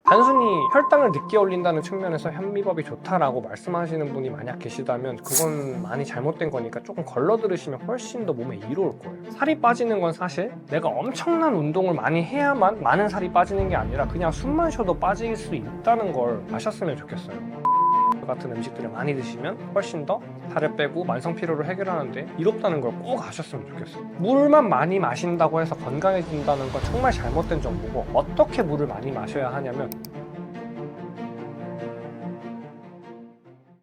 단순히 혈당을 늦게 올린다는 측면에서 현미밥이 좋다라고 말씀하시는 분이 만약 계시다면 그건 많이 잘못된 거니까 조금 걸러 들으시면 훨씬 더 몸에 이로울 거예요. 살이 빠지는 건 사실 내가 엄청난 운동을 많이 해야만 많은 살이 빠지는 게 아니라 그냥 숨만 쉬어도 빠질 수 있다는 걸 아셨으면 좋겠어요. 같은 음식들을 많이 드시면 훨씬 더 살을 빼고 만성 피로를 해결하는데 이롭다는 걸 꼭 아셨으면 좋겠어요. 물만 많이 마신다고 해서 건강해진다는 건 정말 잘못된 정보고, 어떻게 물을 많이 마셔야 하냐면,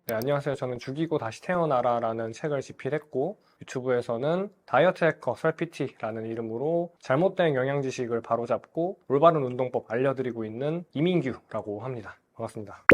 네, 안녕하세요. 저는 죽이고 다시 태어나라 라는 책을 집필했고, 유튜브에서는 다이어트 해커 설PT라는 이름으로 잘못된 영양 지식을 바로잡고 올바른 운동법 알려드리고 있는 이민규라고 합니다. 반갑습니다.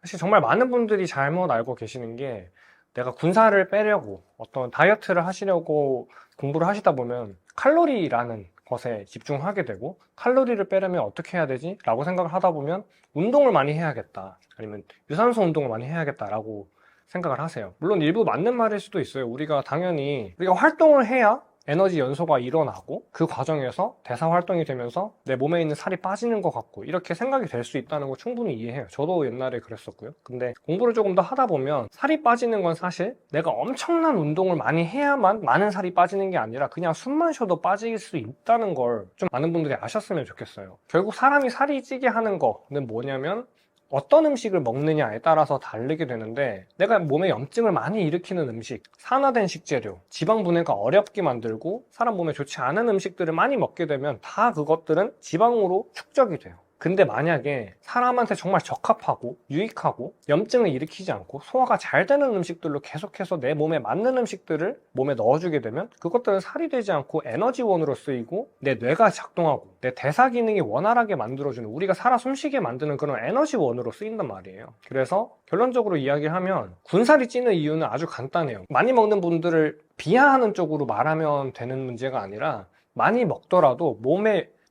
사실 정말 많은 분들이 잘못 알고 계시는 게, 내가 군살을 빼려고 어떤 다이어트를 하시려고 공부를 하시다 보면 칼로리라는 것에 집중하게 되고, 칼로리를 빼려면 어떻게 해야 되지? 라고 생각을 하다 보면 운동을 많이 해야겠다, 아니면 유산소 운동을 많이 해야겠다라고 생각을 하세요. 물론 일부 맞는 말일 수도 있어요. 우리가 당연히 우리가 활동을 해야 에너지 연소가 일어나고 그 과정에서 대사 활동이 되면서 내 몸에 있는 살이 빠지는 것 같고 이렇게 생각이 될 수 있다는 거 충분히 이해해요. 저도 옛날에 그랬었고요. 근데 공부를 조금 더 하다 보면 살이 빠지는 건 사실 내가 엄청난 운동을 많이 해야만 많은 살이 빠지는 게 아니라 그냥 숨만 쉬어도 빠질 수 있다는 걸 좀 많은 분들이 아셨으면 좋겠어요. 결국 사람이 살이 찌게 하는 거는 뭐냐면 어떤 음식을 먹느냐에 따라서 다르게 되는데, 내가 몸에 염증을 많이 일으키는 음식, 산화된 식재료, 지방 분해가 어렵게 만들고 사람 몸에 좋지 않은 음식들을 많이 먹게 되면 다 그것들은 지방으로 축적이 돼요. 근데 만약에 사람한테 정말 적합하고 유익하고 염증을 일으키지 않고 소화가 잘 되는 음식들로 계속해서 내 몸에 맞는 음식들을 몸에 넣어주게 되면 그것들은 살이 되지 않고 에너지원으로 쓰이고 내 뇌가 작동하고 내 대사 기능이 원활하게 만들어주는, 우리가 살아 숨쉬게 만드는 그런 에너지원으로 쓰인단 말이에요. 그래서 결론적으로 이야기하면 군살이 찌는 이유는 아주 간단해요. 많이 먹는 분들을 비하하는 쪽으로 말하면 되는 문제가 아니라, 많이 먹더라도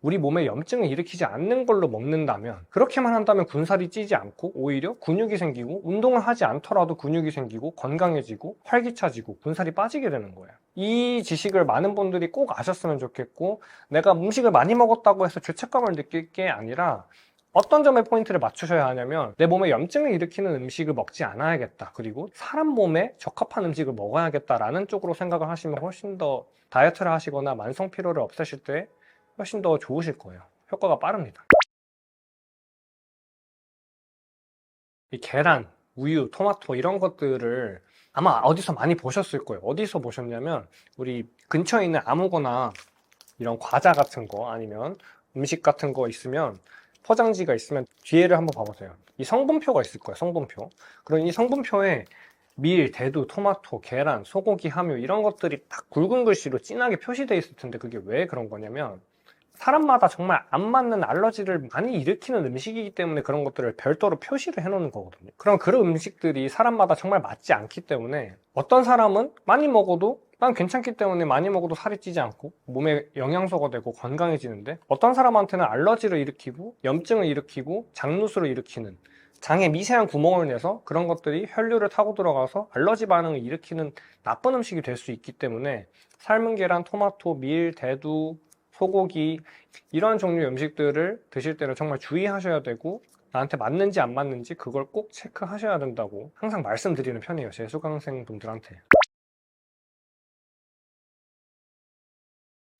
우리 몸에 염증을 일으키지 않는 걸로 먹는다면, 그렇게만 한다면 군살이 찌지 않고 오히려 근육이 생기고, 운동을 하지 않더라도 근육이 생기고 건강해지고 활기차지고 군살이 빠지게 되는 거예요. 이 지식을 많은 분들이 꼭 아셨으면 좋겠고, 내가 음식을 많이 먹었다고 해서 죄책감을 느낄 게 아니라 어떤 점에 포인트를 맞추셔야 하냐면, 내 몸에 염증을 일으키는 음식을 먹지 않아야겠다, 그리고 사람 몸에 적합한 음식을 먹어야겠다라는 쪽으로 생각을 하시면 훨씬 더 다이어트를 하시거나 만성 피로를 없애실 때 훨씬 더 좋으실 거예요. 효과가 빠릅니다. 이 계란, 우유, 토마토 이런 것들을 아마 어디서 많이 보셨을 거예요. 어디서 보셨냐면, 우리 근처에 있는 아무거나 이런 과자 같은 거 아니면 음식 같은 거 있으면, 포장지가 있으면 뒤에를 한번 봐보세요. 이 성분표가 있을 거예요. 성분표. 그럼 이 성분표에 밀, 대두, 토마토, 계란, 소고기, 함유 이런 것들이 딱 굵은 글씨로 진하게 표시되어 있을 텐데, 그게 왜 그런 거냐면 사람마다 정말 안 맞는 알러지를 많이 일으키는 음식이기 때문에 그런 것들을 별도로 표시를 해놓는 거거든요. 그럼 그런 음식들이 사람마다 정말 맞지 않기 때문에, 어떤 사람은 많이 먹어도 난 괜찮기 때문에 많이 먹어도 살이 찌지 않고 몸에 영양소가 되고 건강해지는데, 어떤 사람한테는 알러지를 일으키고 염증을 일으키고 장누수를 일으키는, 장에 미세한 구멍을 내서 그런 것들이 혈류를 타고 들어가서 알러지 반응을 일으키는 나쁜 음식이 될 수 있기 때문에, 삶은 계란, 토마토, 밀, 대두, 소고기 이런 종류의 음식들을 드실 때는 정말 주의하셔야 되고, 나한테 맞는지 안 맞는지 그걸 꼭 체크하셔야 된다고 항상 말씀드리는 편이에요, 제 수강생 분들한테.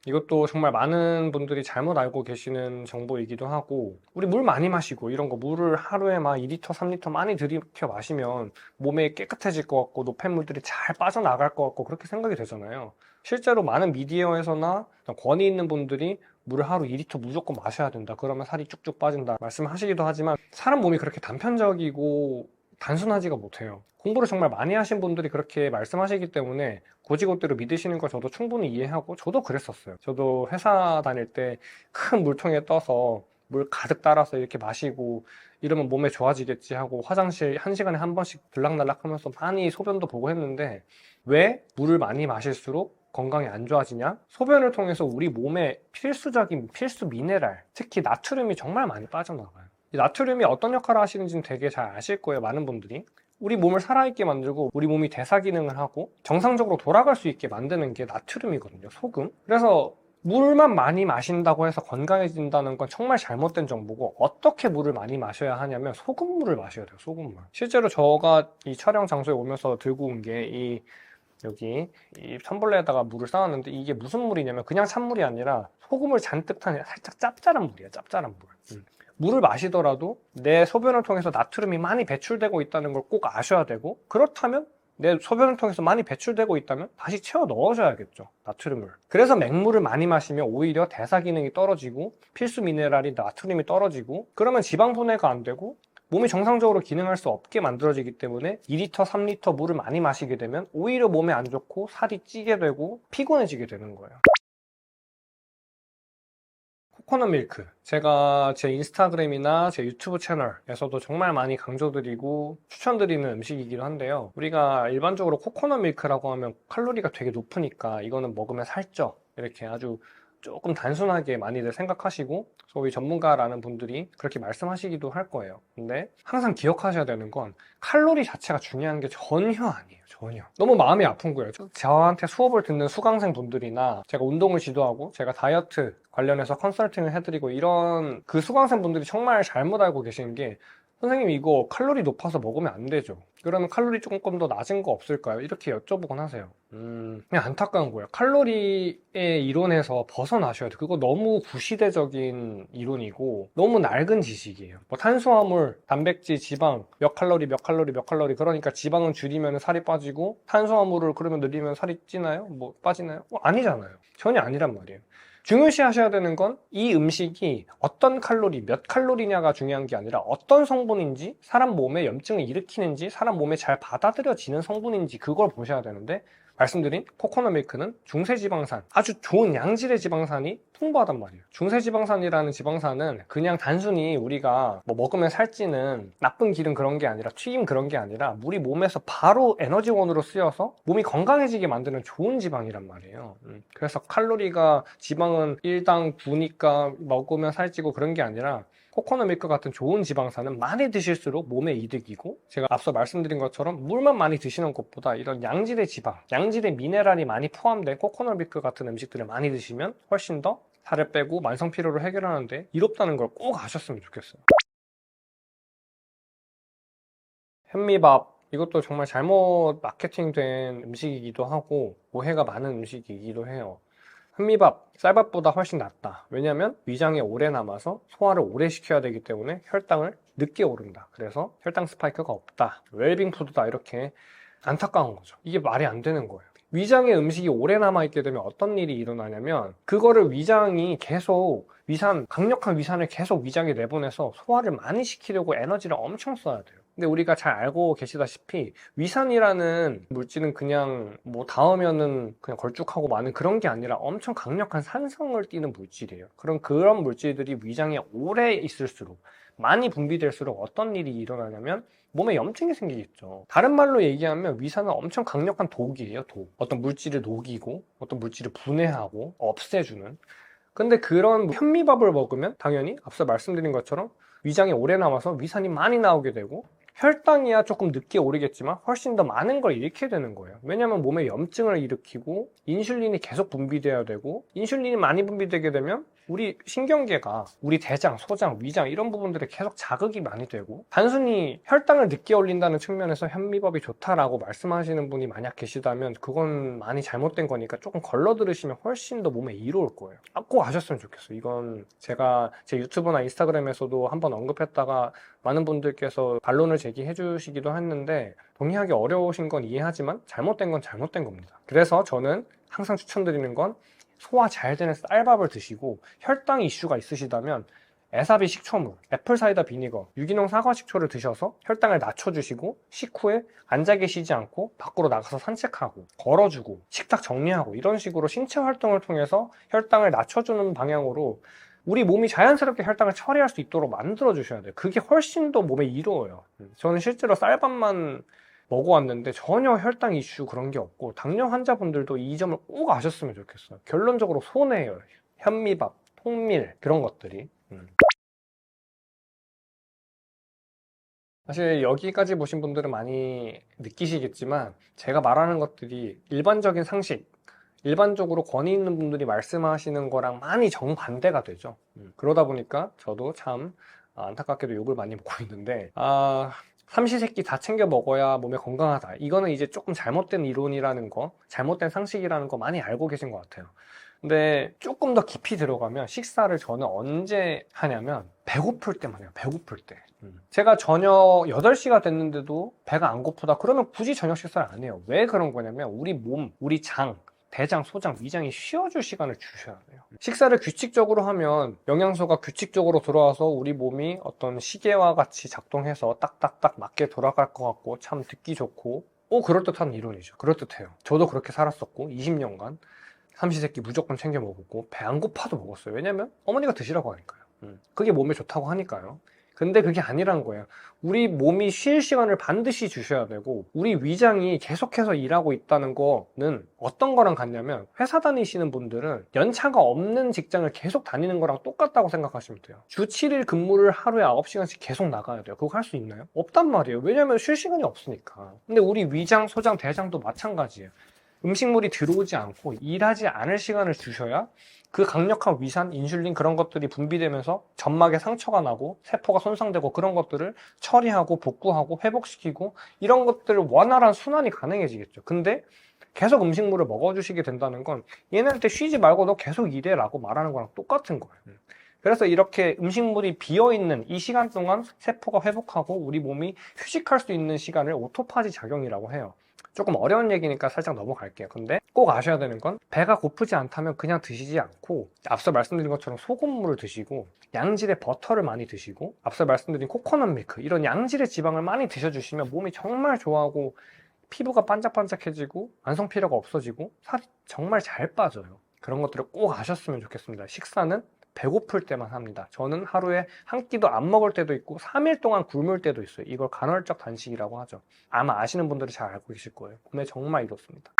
이것도 정말 많은 분들이 잘못 알고 계시는 정보이기도 하고, 우리 물 많이 마시고 이런 거, 물을 하루에 막 2리터, 3리터 많이 들이켜 마시면 몸에 깨끗해질 것 같고 노폐물들이 잘 빠져나갈 것 같고 그렇게 생각이 되잖아요. 실제로 많은 미디어에서나 권위 있는 분들이 물을 하루 2리터 무조건 마셔야 된다, 그러면 살이 쭉쭉 빠진다 말씀하시기도 하지만, 사람 몸이 그렇게 단편적이고 단순하지가 못해요. 공부를 정말 많이 하신 분들이 그렇게 말씀하시기 때문에 고지고대로 믿으시는 거 저도 충분히 이해하고, 저도 그랬었어요. 저도 회사 다닐 때 큰 물통에 떠서 물 가득 따라서 이렇게 마시고 이러면 몸에 좋아지겠지 하고 화장실 1시간에 한 번씩 들락날락 하면서 많이 소변도 보고 했는데, 왜 물을 많이 마실수록 건강이 안 좋아지냐? 소변을 통해서 우리 몸에 필수적인 필수 미네랄, 특히 나트륨이 정말 많이 빠져나가요. 이 나트륨이 어떤 역할을 하시는지는 되게 잘 아실 거예요, 많은 분들이. 우리 몸을 살아있게 만들고 우리 몸이 대사 기능을 하고 정상적으로 돌아갈 수 있게 만드는 게 나트륨이거든요, 소금. 그래서 물만 많이 마신다고 해서 건강해진다는 건 정말 잘못된 정보고, 어떻게 물을 많이 마셔야 하냐면 소금물을 마셔야 돼요. 소금물. 실제로 저가 이 촬영 장소에 오면서 들고 온 게 여기 이 텀블러에다가 물을 쌓았는데, 이게 무슨 물이냐면 그냥 찬물이 아니라 소금을 잔뜩 탄 살짝 짭짤한 물이에요. 짭짤한 물. 물을 마시더라도 내 소변을 통해서 나트륨이 많이 배출되고 있다는 걸 꼭 아셔야 되고, 그렇다면 내 소변을 통해서 많이 배출되고 있다면 다시 채워 넣으셔야겠죠, 나트륨을. 그래서 맹물을 많이 마시면 오히려 대사 기능이 떨어지고 필수 미네랄인 나트륨이 떨어지고, 그러면 지방 분해가 안 되고 몸이 정상적으로 기능할 수 없게 만들어지기 때문에 2리터, 3리터 물을 많이 마시게 되면 오히려 몸에 안 좋고 살이 찌게 되고 피곤해지게 되는 거예요. 코코넛 밀크, 제가 제 인스타그램이나 제 유튜브 채널에서도 정말 많이 강조드리고 추천드리는 음식이기도 한데요. 우리가 일반적으로 코코넛 밀크라고 하면 칼로리가 되게 높으니까 이거는 먹으면 살쪄, 이렇게 아주 조금 단순하게 많이들 생각하시고 소위 전문가라는 분들이 그렇게 말씀하시기도 할 거예요. 근데 항상 기억하셔야 되는 건 칼로리 자체가 중요한 게 전혀 아니에요. 전혀. 너무 마음이 아픈 거예요. 저한테 수업을 듣는 수강생 분들이나 제가 운동을 지도하고 제가 다이어트 관련해서 컨설팅을 해드리고 이런 그 수강생 분들이 정말 잘못 알고 계시는 게, 선생님 이거 칼로리 높아서 먹으면 안 되죠, 그러면 칼로리 조금 더 낮은 거 없을까요? 이렇게 여쭤보곤 하세요. 그냥 안타까운 거예요. 칼로리의 이론에서 벗어나셔야 돼요. 그거 너무 구시대적인 이론이고 너무 낡은 지식이에요. 뭐 탄수화물, 단백질, 지방 몇 칼로리 몇 칼로리 몇 칼로리, 그러니까 지방은 줄이면 살이 빠지고 탄수화물을 그러면 늘리면 살이 찌나요? 뭐 빠지나요? 아니잖아요. 전혀 아니란 말이에요. 중요시 하셔야 되는 건 이 음식이 어떤 칼로리, 몇 칼로리냐가 중요한 게 아니라 어떤 성분인지, 사람 몸에 염증을 일으키는지, 사람 몸에 잘 받아들여지는 성분인지, 그걸 보셔야 되는데, 말씀드린 코코넛 밀크는 중세지방산, 아주 좋은 양질의 지방산이 풍부하단 말이에요. 중세지방산이라는 지방산은 그냥 단순히 우리가 뭐 먹으면 살찌는 나쁜 기름 그런 게 아니라, 튀김 그런 게 아니라 우리 몸에서 바로 에너지원으로 쓰여서 몸이 건강해지게 만드는 좋은 지방이란 말이에요. 그래서 칼로리가, 지방은 1당 9니까 먹으면 살찌고 그런 게 아니라, 코코넛 밀크 같은 좋은 지방산은 많이 드실수록 몸에 이득이고, 제가 앞서 말씀드린 것처럼 물만 많이 드시는 것보다 이런 양질의 지방, 양질의 미네랄이 많이 포함된 코코넛 밀크 같은 음식들을 많이 드시면 훨씬 더 살을 빼고 만성 피로를 해결하는데 이롭다는 걸 꼭 아셨으면 좋겠어요. 현미밥, 이것도 정말 잘못 마케팅된 음식이기도 하고 오해가 많은 음식이기도 해요. 현미밥, 쌀밥보다 훨씬 낫다. 왜냐면 위장에 오래 남아서 소화를 오래 시켜야 되기 때문에 혈당을 늦게 오른다. 그래서 혈당 스파이크가 없다. 웰빙 푸드다. 이렇게 안타까운 거죠. 이게 말이 안 되는 거예요. 위장에 음식이 오래 남아있게 되면 어떤 일이 일어나냐면, 그거를 위장이 계속 강력한 위산을 계속 위장에 내보내서 소화를 많이 시키려고 에너지를 엄청 써야 돼요. 근데 우리가 잘 알고 계시다시피 위산이라는 물질은 그냥 뭐 닿으면은 그냥 걸쭉하고 마는 그런 게 아니라 엄청 강력한 산성을 띠는 물질이에요. 그런 물질들이 위장에 오래 있을수록, 많이 분비될수록 어떤 일이 일어나냐면 몸에 염증이 생기겠죠. 다른 말로 얘기하면 위산은 엄청 강력한 독이에요, 독. 어떤 물질을 녹이고 어떤 물질을 분해하고 없애주는. 근데 그런 현미밥을 먹으면 당연히 앞서 말씀드린 것처럼 위장에 오래 남아서 위산이 많이 나오게 되고, 혈당이야 조금 늦게 오르겠지만 훨씬 더 많은 걸 잃게 되는 거예요. 왜냐하면 몸에 염증을 일으키고 인슐린이 계속 분비돼야 되고, 인슐린이 많이 분비되게 되면 우리 신경계가 우리 대장, 소장, 위장 이런 부분들에 계속 자극이 많이 되고, 단순히 혈당을 늦게 올린다는 측면에서 현미밥이 좋다라고 말씀하시는 분이 만약 계시다면 그건 많이 잘못된 거니까 조금 걸러 들으시면 훨씬 더 몸에 이로울 거예요. 꼭 아셨으면 좋겠어요. 이건 제가 제 유튜브나 인스타그램에서도 한번 언급했다가 많은 분들께서 반론을 제기해 주시기도 했는데, 동의하기 어려우신 건 이해하지만 잘못된 건 잘못된 겁니다. 그래서 저는 항상 추천드리는 건 소화 잘 되는 쌀밥을 드시고, 혈당 이슈가 있으시다면 에사비 식초물, 애플사이다 비니거, 유기농 사과 식초를 드셔서 혈당을 낮춰주시고, 식후에 앉아 계시지 않고 밖으로 나가서 산책하고 걸어주고 식탁 정리하고 이런 식으로 신체 활동을 통해서 혈당을 낮춰주는 방향으로 우리 몸이 자연스럽게 혈당을 처리할 수 있도록 만들어 주셔야 돼요. 그게 훨씬 더 몸에 이로워요. 저는 실제로 쌀밥만 먹어왔는데 전혀 혈당 이슈 그런 게 없고, 당뇨 환자분들도 이 점을 꼭 아셨으면 좋겠어요. 결론적으로 손해예요. 현미밥, 통밀 그런 것들이. 사실 여기까지 보신 분들은 많이 느끼시겠지만 제가 말하는 것들이 일반적인 상식, 일반적으로 권위 있는 분들이 말씀하시는 거랑 많이 정반대가 되죠. 그러다 보니까 저도 참 안타깝게도 욕을 많이 먹고 있는데, 삼시세끼 다 챙겨 먹어야 몸에 건강하다. 이거는 이제 조금 잘못된 이론이라는 거, 잘못된 상식이라는 거 많이 알고 계신 것 같아요. 근데 조금 더 깊이 들어가면 식사를 저는 언제 하냐면 배고플 때만 해요. 배고플 때. 제가 저녁 8시가 됐는데도 배가 안 고프다. 그러면 굳이 저녁 식사를 안 해요. 왜 그런 거냐면 우리 몸, 우리 장, 대장, 소장, 위장이 쉬어줄 시간을 주셔야 돼요. 식사를 규칙적으로 하면 영양소가 규칙적으로 들어와서 우리 몸이 어떤 시계와 같이 작동해서 딱딱딱 맞게 돌아갈 것 같고 참 듣기 좋고 그럴듯한 이론이죠. 그럴듯해요. 저도 그렇게 살았었고 20년간 삼시세끼 무조건 챙겨 먹었고 배 안 고파도 먹었어요. 왜냐면 어머니가 드시라고 하니까요. 그게 몸에 좋다고 하니까요. 근데 그게 아니란 거예요. 우리 몸이 쉴 시간을 반드시 주셔야 되고 우리 위장이 계속해서 일하고 있다는 거는 어떤 거랑 같냐면 회사 다니시는 분들은 연차가 없는 직장을 계속 다니는 거랑 똑같다고 생각하시면 돼요. 주 7일 근무를 하루에 9시간씩 계속 나가야 돼요. 그거 할 수 있나요? 없단 말이에요. 왜냐면 쉴 시간이 없으니까. 근데 우리 위장, 소장, 대장도 마찬가지예요. 음식물이 들어오지 않고 일하지 않을 시간을 주셔야 그 강력한 위산, 인슐린 그런 것들이 분비되면서 점막에 상처가 나고 세포가 손상되고 그런 것들을 처리하고 복구하고 회복시키고 이런 것들을 원활한 순환이 가능해지겠죠. 근데 계속 음식물을 먹어주시게 된다는 건 얘네한테 쉬지 말고 너 계속 일해 라고 말하는 거랑 똑같은 거예요. 그래서 이렇게 음식물이 비어있는 이 시간 동안 세포가 회복하고 우리 몸이 휴식할 수 있는 시간을 오토파지 작용이라고 해요. 조금 어려운 얘기니까 살짝 넘어갈게요. 근데 꼭 아셔야 되는 건 배가 고프지 않다면 그냥 드시지 않고 앞서 말씀드린 것처럼 소금물을 드시고 양질의 버터를 많이 드시고 앞서 말씀드린 코코넛 밀크 이런 양질의 지방을 많이 드셔주시면 몸이 정말 좋아하고 피부가 반짝반짝해지고 완성피로가 없어지고 살이 정말 잘 빠져요. 그런 것들을 꼭 아셨으면 좋겠습니다. 식사는 배고플 때만 합니다. 저는 하루에 한 끼도 안 먹을 때도 있고 3일 동안 굶을 때도 있어요. 이걸 간헐적 단식이라고 하죠. 아마 아시는 분들이 잘 알고 계실 거예요. 근데 정말 이렇습니다.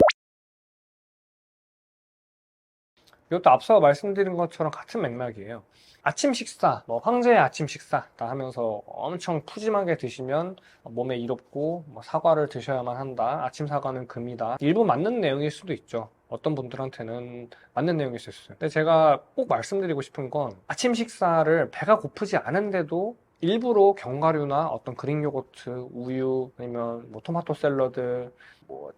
이것도 앞서 말씀드린 것처럼 같은 맥락이에요. 아침 식사, 황제의 아침 식사 다 하면서 엄청 푸짐하게 드시면 몸에 이롭고 사과를 드셔야만 한다. 아침 사과는 금이다. 일부 맞는 내용일 수도 있죠. 어떤 분들한테는 맞는 내용일 수 있어요. 근데 제가 꼭 말씀드리고 싶은 건 아침 식사를 배가 고프지 않은데도 일부러 견과류나 어떤 그릭 요거트, 우유, 아니면 토마토 샐러드,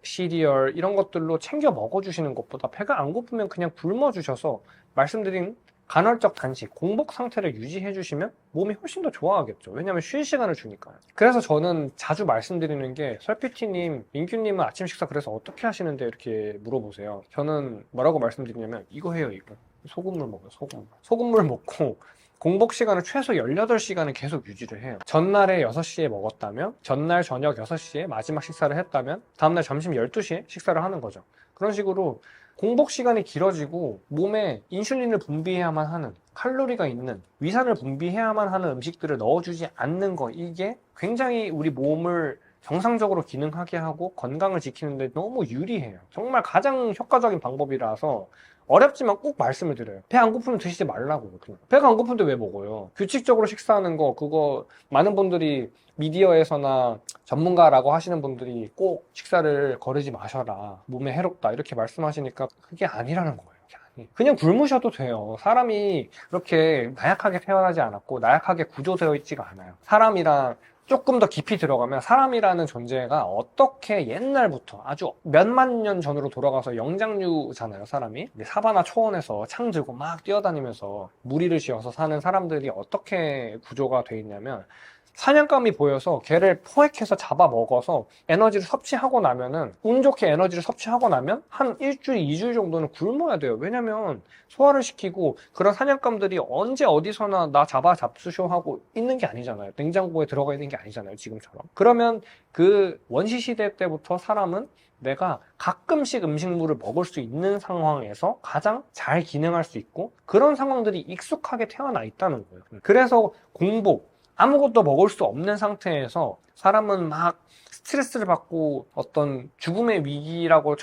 시리얼 이런 것들로 챙겨 먹어주시는 것보다 배가 안 고프면 그냥 굶어 주셔서 말씀드린 간헐적 단식, 공복 상태를 유지해 주시면 몸이 훨씬 더 좋아하겠죠. 왜냐하면 쉴 시간을 주니까요. 그래서 저는 자주 말씀드리는 게 설PT님, 민규님은 아침 식사 그래서 어떻게 하시는데 이렇게 물어보세요. 저는 뭐라고 말씀드리냐면 이거 해요, 이거. 소금물 먹어요, 소금물. 소금물 먹고 공복 시간을 최소 18시간은 계속 유지를 해요. 전날에 6시에 먹었다면 전날 저녁 6시에 마지막 식사를 했다면 다음날 점심 12시에 식사를 하는 거죠. 그런 식으로 공복 시간이 길어지고 몸에 인슐린을 분비해야만 하는 칼로리가 있는 위산을 분비해야만 하는 음식들을 넣어주지 않는 거 이게 굉장히 우리 몸을 정상적으로 기능하게 하고 건강을 지키는데 너무 유리해요. 정말 가장 효과적인 방법이라서 어렵지만 꼭 말씀을 드려요. 배 안 고프면 드시지 말라고. 배가 안 고픈데 왜 먹어요? 규칙적으로 식사하는 거 그거 많은 분들이 미디어에서나 전문가라고 하시는 분들이 꼭 식사를 거르지 마셔라. 몸에 해롭다. 이렇게 말씀하시니까 그게 아니라는 거예요. 그냥 굶으셔도 돼요. 사람이 그렇게 나약하게 태어나지 않았고 나약하게 구조되어 있지가 않아요. 사람이랑 조금 더 깊이 들어가면 사람이라는 존재가 어떻게 옛날부터 아주 몇만 년 전으로 돌아가서 영장류잖아요, 사람이. 사바나 초원에서 창 들고 막 뛰어다니면서 무리를 지어서 사는 사람들이 어떻게 구조가 돼 있냐면 사냥감이 보여서 걔를 포획해서 잡아먹어서 에너지를 섭취하고 나면은 운 좋게 에너지를 섭취하고 나면 한 일주일, 2주일 정도는 굶어야 돼요. 왜냐면 소화를 시키고 그런 사냥감들이 언제 어디서나 나 잡아 잡수쇼 하고 있는 게 아니잖아요. 냉장고에 들어가 있는 게 아니잖아요. 지금처럼. 그러면 그 원시시대 때부터 사람은 내가 가끔씩 음식물을 먹을 수 있는 상황에서 가장 잘 기능할 수 있고 그런 상황들이 익숙하게 태어나 있다는 거예요. 그래서 공복, 아무것도 먹을 수 없는 상태에서 사람은 막 스트레스를 받고 어떤 죽음의 위기라고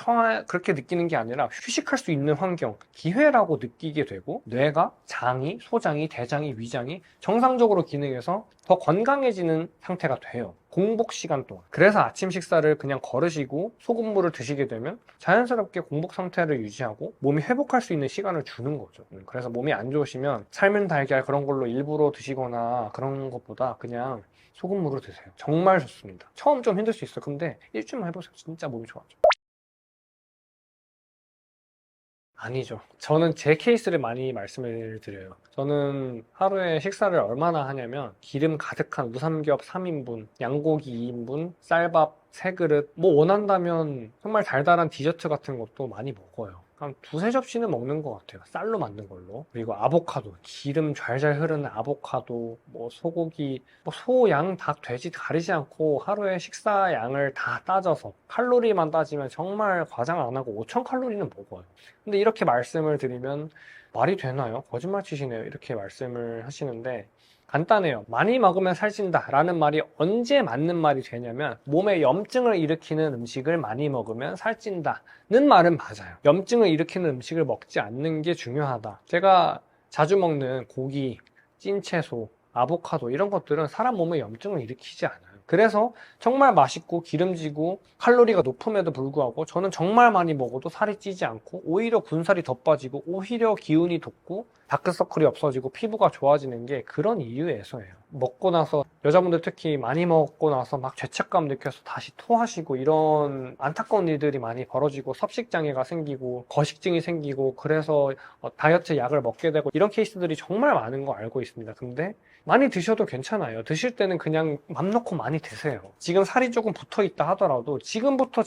그렇게 느끼는 게 아니라 휴식할 수 있는 환경, 기회라고 느끼게 되고 뇌가, 장이, 소장이, 대장이, 위장이 정상적으로 기능해서 더 건강해지는 상태가 돼요. 공복 시간 동안. 그래서 아침 식사를 그냥 거르시고 소금물을 드시게 되면 자연스럽게 공복 상태를 유지하고 몸이 회복할 수 있는 시간을 주는 거죠. 그래서 몸이 안 좋으시면 삶은 달걀 그런 걸로 일부러 드시거나 그런 것보다 그냥 소금물을 드세요. 정말 좋습니다. 처음 좀 힘들 수 있어요. 근데 일주일만 해보세요. 진짜 몸이 좋아져. 아니죠. 저는 제 케이스를 많이 말씀을 드려요. 저는 하루에 식사를 얼마나 하냐면 기름 가득한 우삼겹 3인분, 양고기 2인분, 쌀밥 3그릇, 뭐 원한다면 정말 달달한 디저트 같은 것도 많이 먹어요. 한 두세 접시는 먹는 것 같아요. 쌀로 만든 걸로. 그리고 아보카도, 기름 잘잘 흐르는 아보카도, 뭐 소고기, 뭐 소, 양, 닭, 돼지 가리지 않고 하루에 식사 양을 다 따져서 칼로리만 따지면 정말 과장 안 하고 5,000칼로리는 먹어요. 근데 이렇게 말씀을 드리면 말이 되나요? 거짓말 치시네요. 이렇게 말씀을 하시는데 간단해요. 많이 먹으면 살찐다 라는 말이 언제 맞는 말이 되냐면 몸에 염증을 일으키는 음식을 많이 먹으면 살찐다는 말은 맞아요. 염증을 일으키는 음식을 먹지 않는 게 중요하다. 제가 자주 먹는 고기, 찐채소, 아보카도 이런 것들은 사람 몸에 염증을 일으키지 않아요. 그래서 정말 맛있고 기름지고 칼로리가 높음에도 불구하고 저는 정말 많이 먹어도 살이 찌지 않고 오히려 군살이 더 빠지고 오히려 기운이 돋고 다크서클이 없어지고 피부가 좋아지는 게 그런 이유에서예요. 먹고 나서 여자분들 특히 많이 먹고 나서 막 죄책감 느껴서 다시 토하시고 이런 안타까운 일들이 많이 벌어지고 섭식장애가 생기고 거식증이 생기고 그래서 다이어트 약을 먹게 되고 이런 케이스들이 정말 많은 거 알고 있습니다. 근데 많이 드셔도 괜찮아요. 드실 때는 그냥 맘 놓고 많이 드세요. 지금 살이 조금 붙어 있다 하더라도 지금부터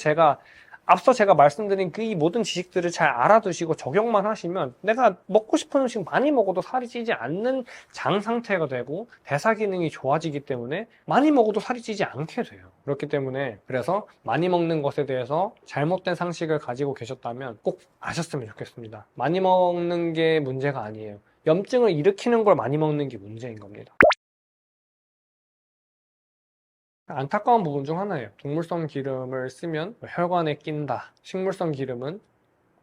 앞서 제가 말씀드린 그 이 모든 지식들을 잘 알아두시고 적용만 하시면 내가 먹고 싶은 음식 많이 먹어도 살이 찌지 않는 장 상태가 되고 대사 기능이 좋아지기 때문에 많이 먹어도 살이 찌지 않게 돼요. 그렇기 때문에 그래서 많이 먹는 것에 대해서 잘못된 상식을 가지고 계셨다면 꼭 아셨으면 좋겠습니다. 많이 먹는 게 문제가 아니에요. 염증을 일으키는 걸 많이 먹는 게 문제인 겁니다. 안타까운 부분 중 하나예요. 동물성 기름을 쓰면 혈관에 낀다. 식물성 기름은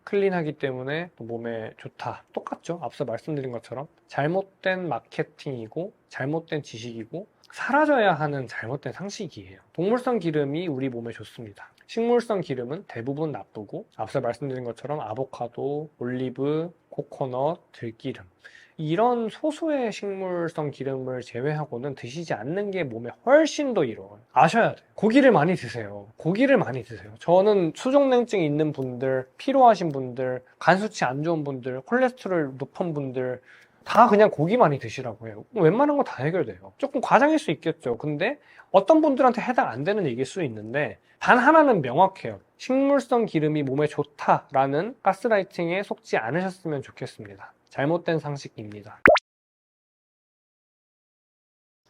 클린하기 때문에 몸에 좋다. 똑같죠? 앞서 말씀드린 것처럼 잘못된 마케팅이고 잘못된 지식이고 사라져야 하는 잘못된 상식이에요. 동물성 기름이 우리 몸에 좋습니다. 식물성 기름은 대부분 나쁘고 앞서 말씀드린 것처럼 아보카도, 올리브, 코코넛, 들기름 이런 소수의 식물성 기름을 제외하고는 드시지 않는 게 몸에 훨씬 더 이로워요. 아셔야 돼요. 고기를 많이 드세요. 고기를 많이 드세요. 저는 수족냉증 있는 분들, 피로하신 분들, 간 수치 안 좋은 분들, 콜레스테롤 높은 분들 다 그냥 고기 많이 드시라고 해요. 웬만한 거 다 해결돼요. 조금 과장일 수 있겠죠. 근데 어떤 분들한테 해당 안 되는 얘기일 수 있는데 단 하나는 명확해요. 식물성 기름이 몸에 좋다라는 가스라이팅에 속지 않으셨으면 좋겠습니다. 잘못된 상식입니다.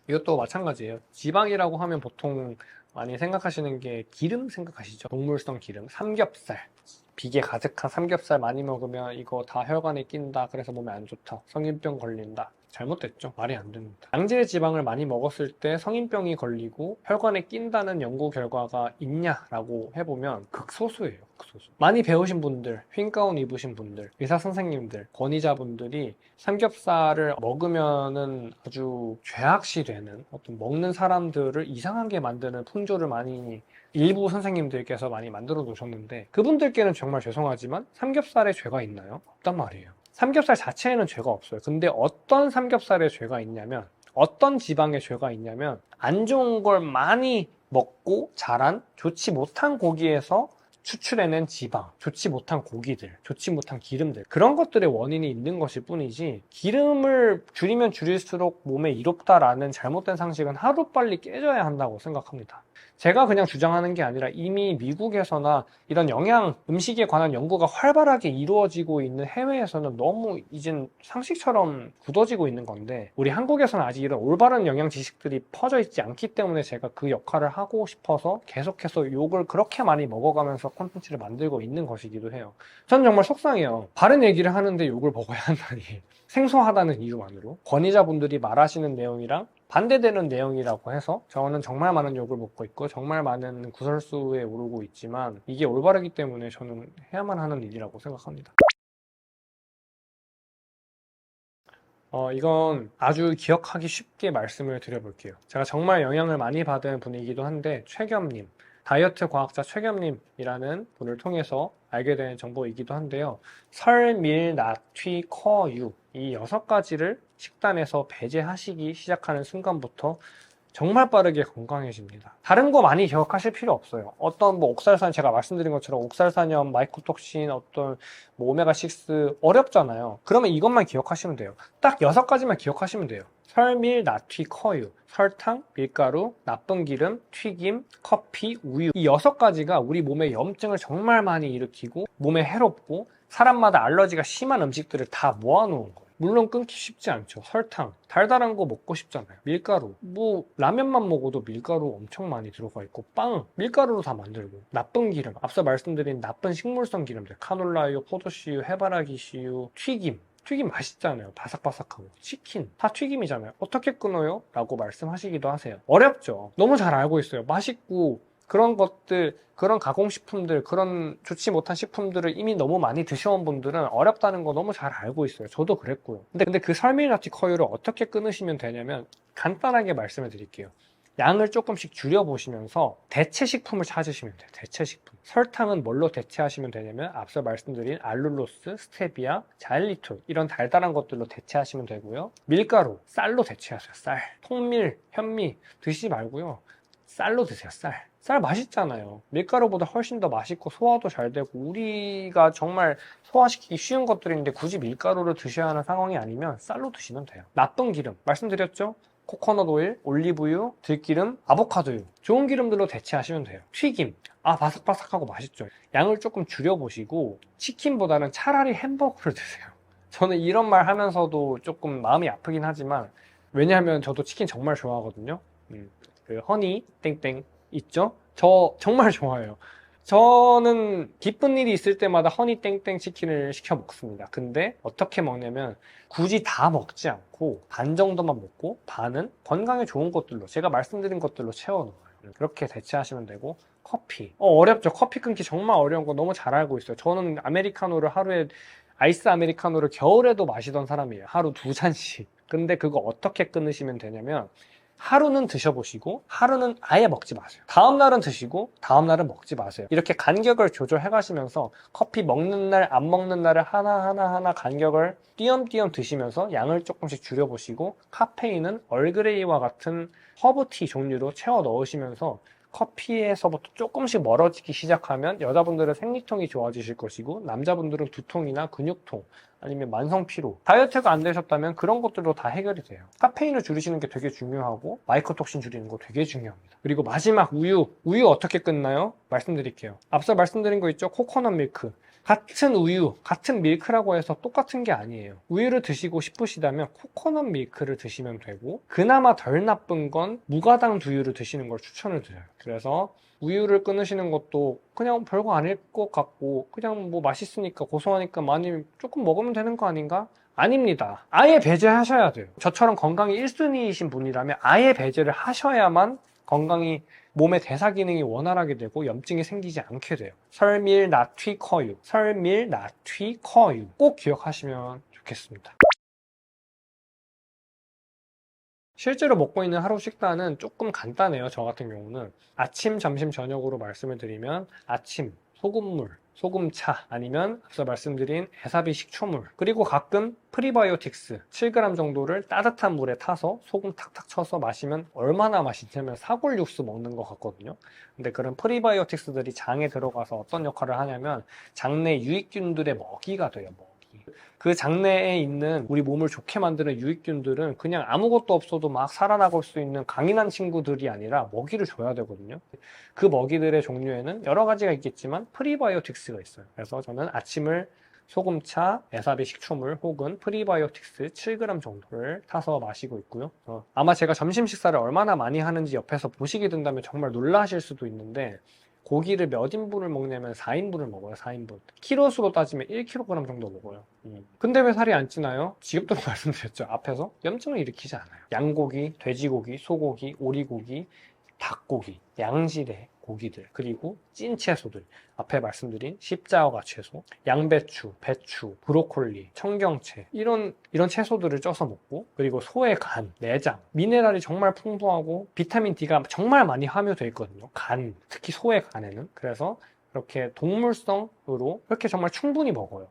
이것도 마찬가지예요. 지방이라고 하면 보통 많이 생각하시는 게 기름 생각하시죠? 동물성 기름, 삼겹살. 비계 가득한 삼겹살 많이 먹으면 이거 다 혈관에 낀다. 그래서 몸에 안 좋다. 성인병 걸린다. 잘못됐죠. 말이 안 됩니다. 양질의 지방을 많이 먹었을 때 성인병이 걸리고 혈관에 낀다는 연구 결과가 있냐라고 해보면 극소수예요. 극소수. 많이 배우신 분들, 흰 가운 입으신 분들, 의사 선생님들, 권위자분들이 삼겹살을 먹으면은 아주 죄악시 되는 어떤 먹는 사람들을 이상하게 만드는 풍조를 많이 일부 선생님들께서 많이 만들어 놓으셨는데 그분들께는 정말 죄송하지만 삼겹살에 죄가 있나요? 없단 말이에요. 삼겹살 자체에는 죄가 없어요. 근데 어떤 삼겹살에 죄가 있냐면 어떤 지방에 죄가 있냐면 안 좋은 걸 많이 먹고 자란 좋지 못한 고기에서 추출해낸 지방, 좋지 못한 고기들, 좋지 못한 기름들 그런 것들의 원인이 있는 것일 뿐이지 기름을 줄이면 줄일수록 몸에 이롭다라는 잘못된 상식은 하루빨리 깨져야 한다고 생각합니다. 제가 그냥 주장하는 게 아니라 이미 미국에서나 이런 영양, 음식에 관한 연구가 활발하게 이루어지고 있는 해외에서는 너무 이젠 상식처럼 굳어지고 있는 건데 우리 한국에서는 아직 이런 올바른 영양 지식들이 퍼져 있지 않기 때문에 제가 그 역할을 하고 싶어서 계속해서 욕을 그렇게 많이 먹어가면서 콘텐츠를 만들고 있는 것이기도 해요. 저는 정말 속상해요. 바른 얘기를 하는데 욕을 먹어야 한다니. 생소하다는 이유만으로 권위자분들이 말하시는 내용이랑 반대되는 내용이라고 해서 저는 정말 많은 욕을 먹고 있고 정말 많은 구설수에 오르고 있지만 이게 올바르기 때문에 저는 해야만 하는 일이라고 생각합니다. 이건 아주 기억하기 쉽게 말씀을 드려볼게요. 제가 정말 영향을 많이 받은 분이기도 한데, 최겸님, 다이어트 과학자 최겸님이라는 분을 통해서 알게 된 정보이기도 한데요. 설, 밀, 낫, 튀, 커, 유, 이 6가지를 식단에서 배제하시기 시작하는 순간부터 정말 빠르게 건강해집니다. 다른 거 많이 기억하실 필요 없어요. 어떤 뭐 옥살산, 제가 말씀드린 것처럼 옥살산염, 마이코톡신, 어떤 뭐 오메가6 어렵잖아요. 그러면 이것만 기억하시면 돼요. 딱 6가지만 기억하시면 돼요. 설밀, 나튀, 커유, 설탕, 밀가루, 나쁜 기름, 튀김, 커피, 우유. 이 6가지가 우리 몸에 염증을 정말 많이 일으키고 몸에 해롭고 사람마다 알러지가 심한 음식들을 다 모아놓은 거예요. 물론 끊기 쉽지 않죠. 설탕, 달달한 거 먹고 싶잖아요. 밀가루, 뭐 라면만 먹어도 밀가루 엄청 많이 들어가 있고, 빵, 밀가루로 다 만들고, 나쁜 기름, 앞서 말씀드린 나쁜 식물성 기름들, 카놀라유, 포도씨유, 해바라기씨유, 튀김 맛있잖아요. 바삭바삭하고. 치킨 다 튀김이잖아요. 어떻게 끊어요? 라고 말씀하시기도 하세요. 어렵죠. 너무 잘 알고 있어요. 맛있고 그런 것들, 그런 가공식품들, 그런 좋지 못한 식품들을 이미 너무 많이 드셔온 분들은 어렵다는 거 너무 잘 알고 있어요. 저도 그랬고요. 근데 그 설밀나티 커유를 어떻게 끊으시면 되냐면 간단하게 말씀을 드릴게요. 양을 조금씩 줄여보시면서 대체식품을 찾으시면 돼요. 대체식품. 설탕은 뭘로 대체하시면 되냐면 앞서 말씀드린 알룰로스, 스테비아, 자일리톨 이런 달달한 것들로 대체하시면 되고요. 밀가루, 쌀로 대체하세요. 쌀. 통밀, 현미 드시지 말고요. 쌀로 드세요. 쌀 맛있잖아요. 밀가루보다 훨씬 더 맛있고 소화도 잘 되고 우리가 정말 소화시키기 쉬운 것들인데 굳이 밀가루를 드셔야 하는 상황이 아니면 쌀로 드시면 돼요. 나쁜 기름 말씀드렸죠? 코코넛 오일, 올리브유, 들기름, 아보카도유 좋은 기름들로 대체하시면 돼요. 튀김 바삭바삭하고 맛있죠. 양을 조금 줄여보시고 치킨보다는 차라리 햄버거를 드세요. 저는 이런 말 하면서도 조금 마음이 아프긴 하지만 왜냐하면 저도 치킨 정말 좋아하거든요. 그 허니 땡땡 있죠? 저 정말 좋아해요. 저는 기쁜 일이 있을 때마다 허니 땡땡 치킨을 시켜 먹습니다. 근데 어떻게 먹냐면 굳이 다 먹지 않고 반 정도만 먹고 반은 건강에 좋은 것들로 제가 말씀드린 것들로 채워 넣어요. 그렇게 대체하시면 되고 커피. 어렵죠. 커피 끊기 정말 어려운 거 너무 잘 알고 있어요. 저는 아메리카노를 하루에 아이스 아메리카노를 겨울에도 마시던 사람이에요. 하루 2잔씩. 근데 그거 어떻게 끊으시면 되냐면 하루는 드셔보시고 하루는 아예 먹지 마세요. 다음날은 드시고 다음날은 먹지 마세요. 이렇게 간격을 조절해 가시면서 커피 먹는 날 안 먹는 날을 하나 간격을 띄엄띄엄 드시면서 양을 조금씩 줄여보시고 카페인은 얼그레이와 같은 허브티 종류로 채워 넣으시면서 커피에서부터 조금씩 멀어지기 시작하면 여자분들은 생리통이 좋아지실 것이고 남자분들은 두통이나 근육통 아니면 만성피로 다이어트가 안 되셨다면 그런 것들로 다 해결이 돼요. 카페인을 줄이시는 게 되게 중요하고 마이크로톡신 줄이는 거 되게 중요합니다. 그리고 마지막 우유 어떻게 끊나요? 말씀드릴게요. 앞서 말씀드린 거 있죠? 코코넛 밀크 같은 우유, 같은 밀크라고 해서 똑같은 게 아니에요. 우유를 드시고 싶으시다면 코코넛 밀크를 드시면 되고 그나마 덜 나쁜 건 무가당 두유를 드시는 걸 추천을 드려요. 그래서 우유를 끊으시는 것도 그냥 별거 아닐 것 같고 그냥 뭐 맛있으니까 고소하니까 많이 조금 먹으면 되는 거 아닌가? 아닙니다. 아예 배제하셔야 돼요. 저처럼 건강이 1순위이신 분이라면 아예 배제를 하셔야만 건강이 몸의 대사 기능이 원활하게 되고 염증이 생기지 않게 돼요. 설밀, 나튀, 커유. 설밀, 나튀, 커유. 꼭 기억하시면 좋겠습니다. 실제로 먹고 있는 하루 식단은 조금 간단해요. 저 같은 경우는 아침, 점심, 저녁으로 말씀을 드리면 아침, 소금물, 소금차 아니면 앞서 말씀드린 에사비 식초물 그리고 가끔 프리바이오틱스 7g 정도를 따뜻한 물에 타서 소금 탁탁 쳐서 마시면 얼마나 맛있냐면 사골 육수 먹는 것 같거든요. 근데 그런 프리바이오틱스들이 장에 들어가서 어떤 역할을 하냐면 장내 유익균들의 먹이가 돼요. 그 장내에 있는 우리 몸을 좋게 만드는 유익균들은 그냥 아무것도 없어도 막 살아나갈 수 있는 강인한 친구들이 아니라 먹이를 줘야 되거든요. 그 먹이들의 종류에는 여러 가지가 있겠지만 프리바이오틱스가 있어요. 그래서 저는 아침을 소금차, 에사비 식초물 혹은 프리바이오틱스 7g 정도를 타서 마시고 있고요. 아마 제가 점심 식사를 얼마나 많이 하는지 옆에서 보시게 된다면 정말 놀라실 수도 있는데 고기를 몇 인분을 먹냐면 4인분을 먹어요. 4인분. 키로수로 따지면 1kg 정도 먹어요. 근데 왜 살이 안 찌나요? 지금도 말씀드렸죠. 앞에서 염증을 일으키지 않아요. 양고기, 돼지고기, 소고기, 오리고기 닭고기, 양질의 고기들, 그리고 찐 채소들, 앞에 말씀드린 십자가 채소, 양배추, 배추, 브로콜리, 청경채 이런 채소들을 쪄서 먹고, 그리고 소의 간, 내장, 미네랄이 정말 풍부하고 비타민 D가 정말 많이 함유되어 있거든요. 간, 특히 소의 간에는. 그래서 이렇게 동물성으로 이렇게 정말 충분히 먹어요.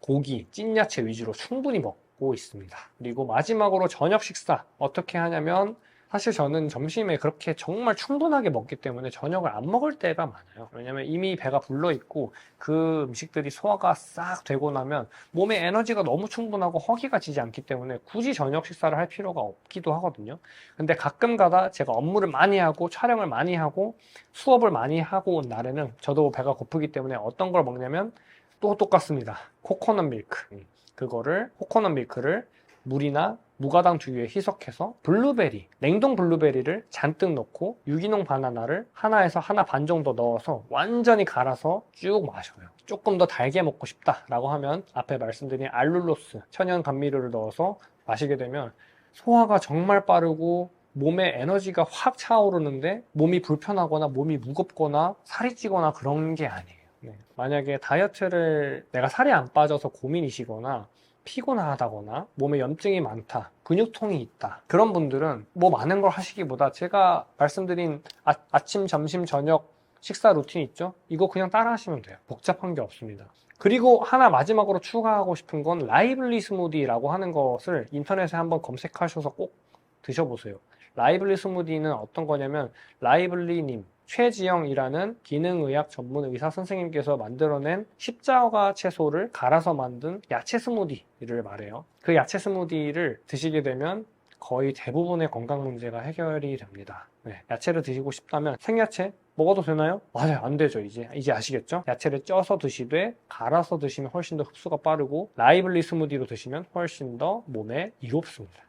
고기, 찐 야채 위주로 충분히 먹고 있습니다. 그리고 마지막으로 저녁 식사 어떻게 하냐면, 사실 저는 점심에 그렇게 정말 충분하게 먹기 때문에 저녁을 안 먹을 때가 많아요. 왜냐면 이미 배가 불러 있고 그 음식들이 소화가 싹 되고 나면 몸에 에너지가 너무 충분하고 허기가 지지 않기 때문에 굳이 저녁 식사를 할 필요가 없기도 하거든요. 근데 가끔 가다 제가 업무를 많이 하고 촬영을 많이 하고 수업을 많이 하고 온 날에는 저도 배가 고프기 때문에 어떤 걸 먹냐면 또 똑같습니다. 코코넛 밀크. 그거를 코코넛 밀크를 물이나 무가당 두유에 희석해서 블루베리, 냉동 블루베리를 잔뜩 넣고 유기농 바나나를 하나에서 하나 반 정도 넣어서 완전히 갈아서 쭉 마셔요. 조금 더 달게 먹고 싶다라고 하면 앞에 말씀드린 알룰로스, 천연 감미료를 넣어서 마시게 되면 소화가 정말 빠르고 몸에 에너지가 확 차오르는데 몸이 불편하거나 몸이 무겁거나 살이 찌거나 그런 게 아니에요. 만약에 다이어트를 내가 살이 안 빠져서 고민이시거나 피곤하다거나 몸에 염증이 많다, 근육통이 있다, 그런 분들은 뭐 많은 걸 하시기보다 제가 말씀드린 아침, 점심, 저녁 식사 루틴 있죠? 이거 그냥 따라 하시면 돼요. 복잡한 게 없습니다. 그리고 하나 마지막으로 추가하고 싶은 건 라이블리 스무디라고 하는 것을 인터넷에 한번 검색하셔서 꼭 드셔보세요. 라이블리 스무디는 어떤 거냐면, 라이블리님, 최지영이라는 기능의학 전문 의사 선생님께서 만들어낸 십자가 채소를 갈아서 만든 야채 스무디를 말해요. 그 야채 스무디를 드시게 되면 거의 대부분의 건강 문제가 해결이 됩니다. 야채를 드시고 싶다면 생야채 먹어도 되나요? 맞아요, 안 되죠. 이제 아시겠죠? 야채를 쪄서 드시되 갈아서 드시면 훨씬 더 흡수가 빠르고, 라이블리 스무디로 드시면 훨씬 더 몸에 이롭습니다.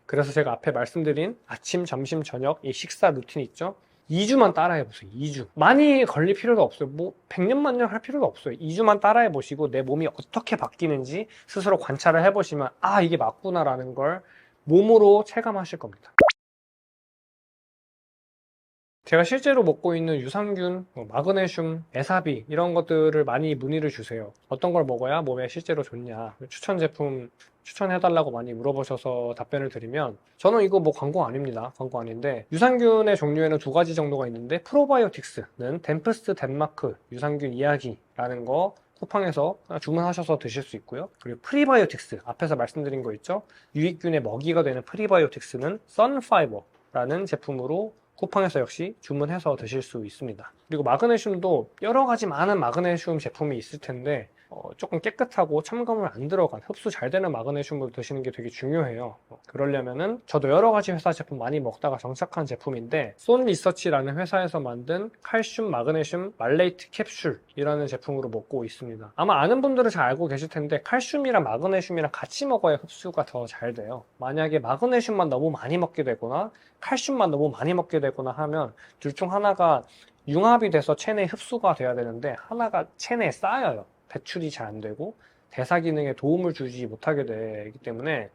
그래서 제가 앞에 말씀드린 아침, 점심, 저녁 이 식사 루틴 있죠? 2주만 따라해보세요. 2주. 많이 걸릴 필요도 없어요. 뭐 100년 만년 할 필요도 없어요. 2주만 따라해보시고 내 몸이 어떻게 바뀌는지 스스로 관찰을 해보시면 아, 이게 맞구나라는 걸 몸으로 체감하실 겁니다. 제가 실제로 먹고 있는 유산균, 마그네슘, 에사비 이런 것들을 많이 문의를 주세요. 어떤 걸 먹어야 몸에 실제로 좋냐, 추천 제품 추천해달라고 많이 물어보셔서 답변을 드리면, 저는 이거 뭐 광고 아닙니다. 광고 아닌데, 유산균의 종류에는 두 가지 정도가 있는데, 프로바이오틱스는 덴프스트 덴마크 유산균 이야기라는 거 쿠팡에서 주문하셔서 드실 수 있고요. 그리고 프리바이오틱스, 앞에서 말씀드린 거 있죠? 유익균의 먹이가 되는 프리바이오틱스는 선파이버라는 제품으로 쿠팡에서 역시 주문해서 드실 수 있습니다. 그리고 마그네슘도 여러 가지 많은 마그네슘 제품이 있을 텐데 조금 깨끗하고 첨가물 안 들어간 흡수 잘 되는 마그네슘을 드시는 게 되게 중요해요. 그러려면은 저도 여러 가지 회사 제품 많이 먹다가 정착한 제품인데, 쏜 리서치라는 회사에서 만든 칼슘 마그네슘 말레이트 캡슐이라는 제품으로 먹고 있습니다. 아마 아는 분들은 잘 알고 계실 텐데 칼슘이랑 마그네슘이랑 같이 먹어야 흡수가 더 잘 돼요. 만약에 마그네슘만 너무 많이 먹게 되거나 칼슘만 너무 많이 먹게 되거나 하면 둘 중 하나가 융합이 돼서 체내에 흡수가 돼야 되는데 하나가 체내에 쌓여요. 배출이 잘 안 되고 대사 기능에 도움을 주지 못하게 되기 때문에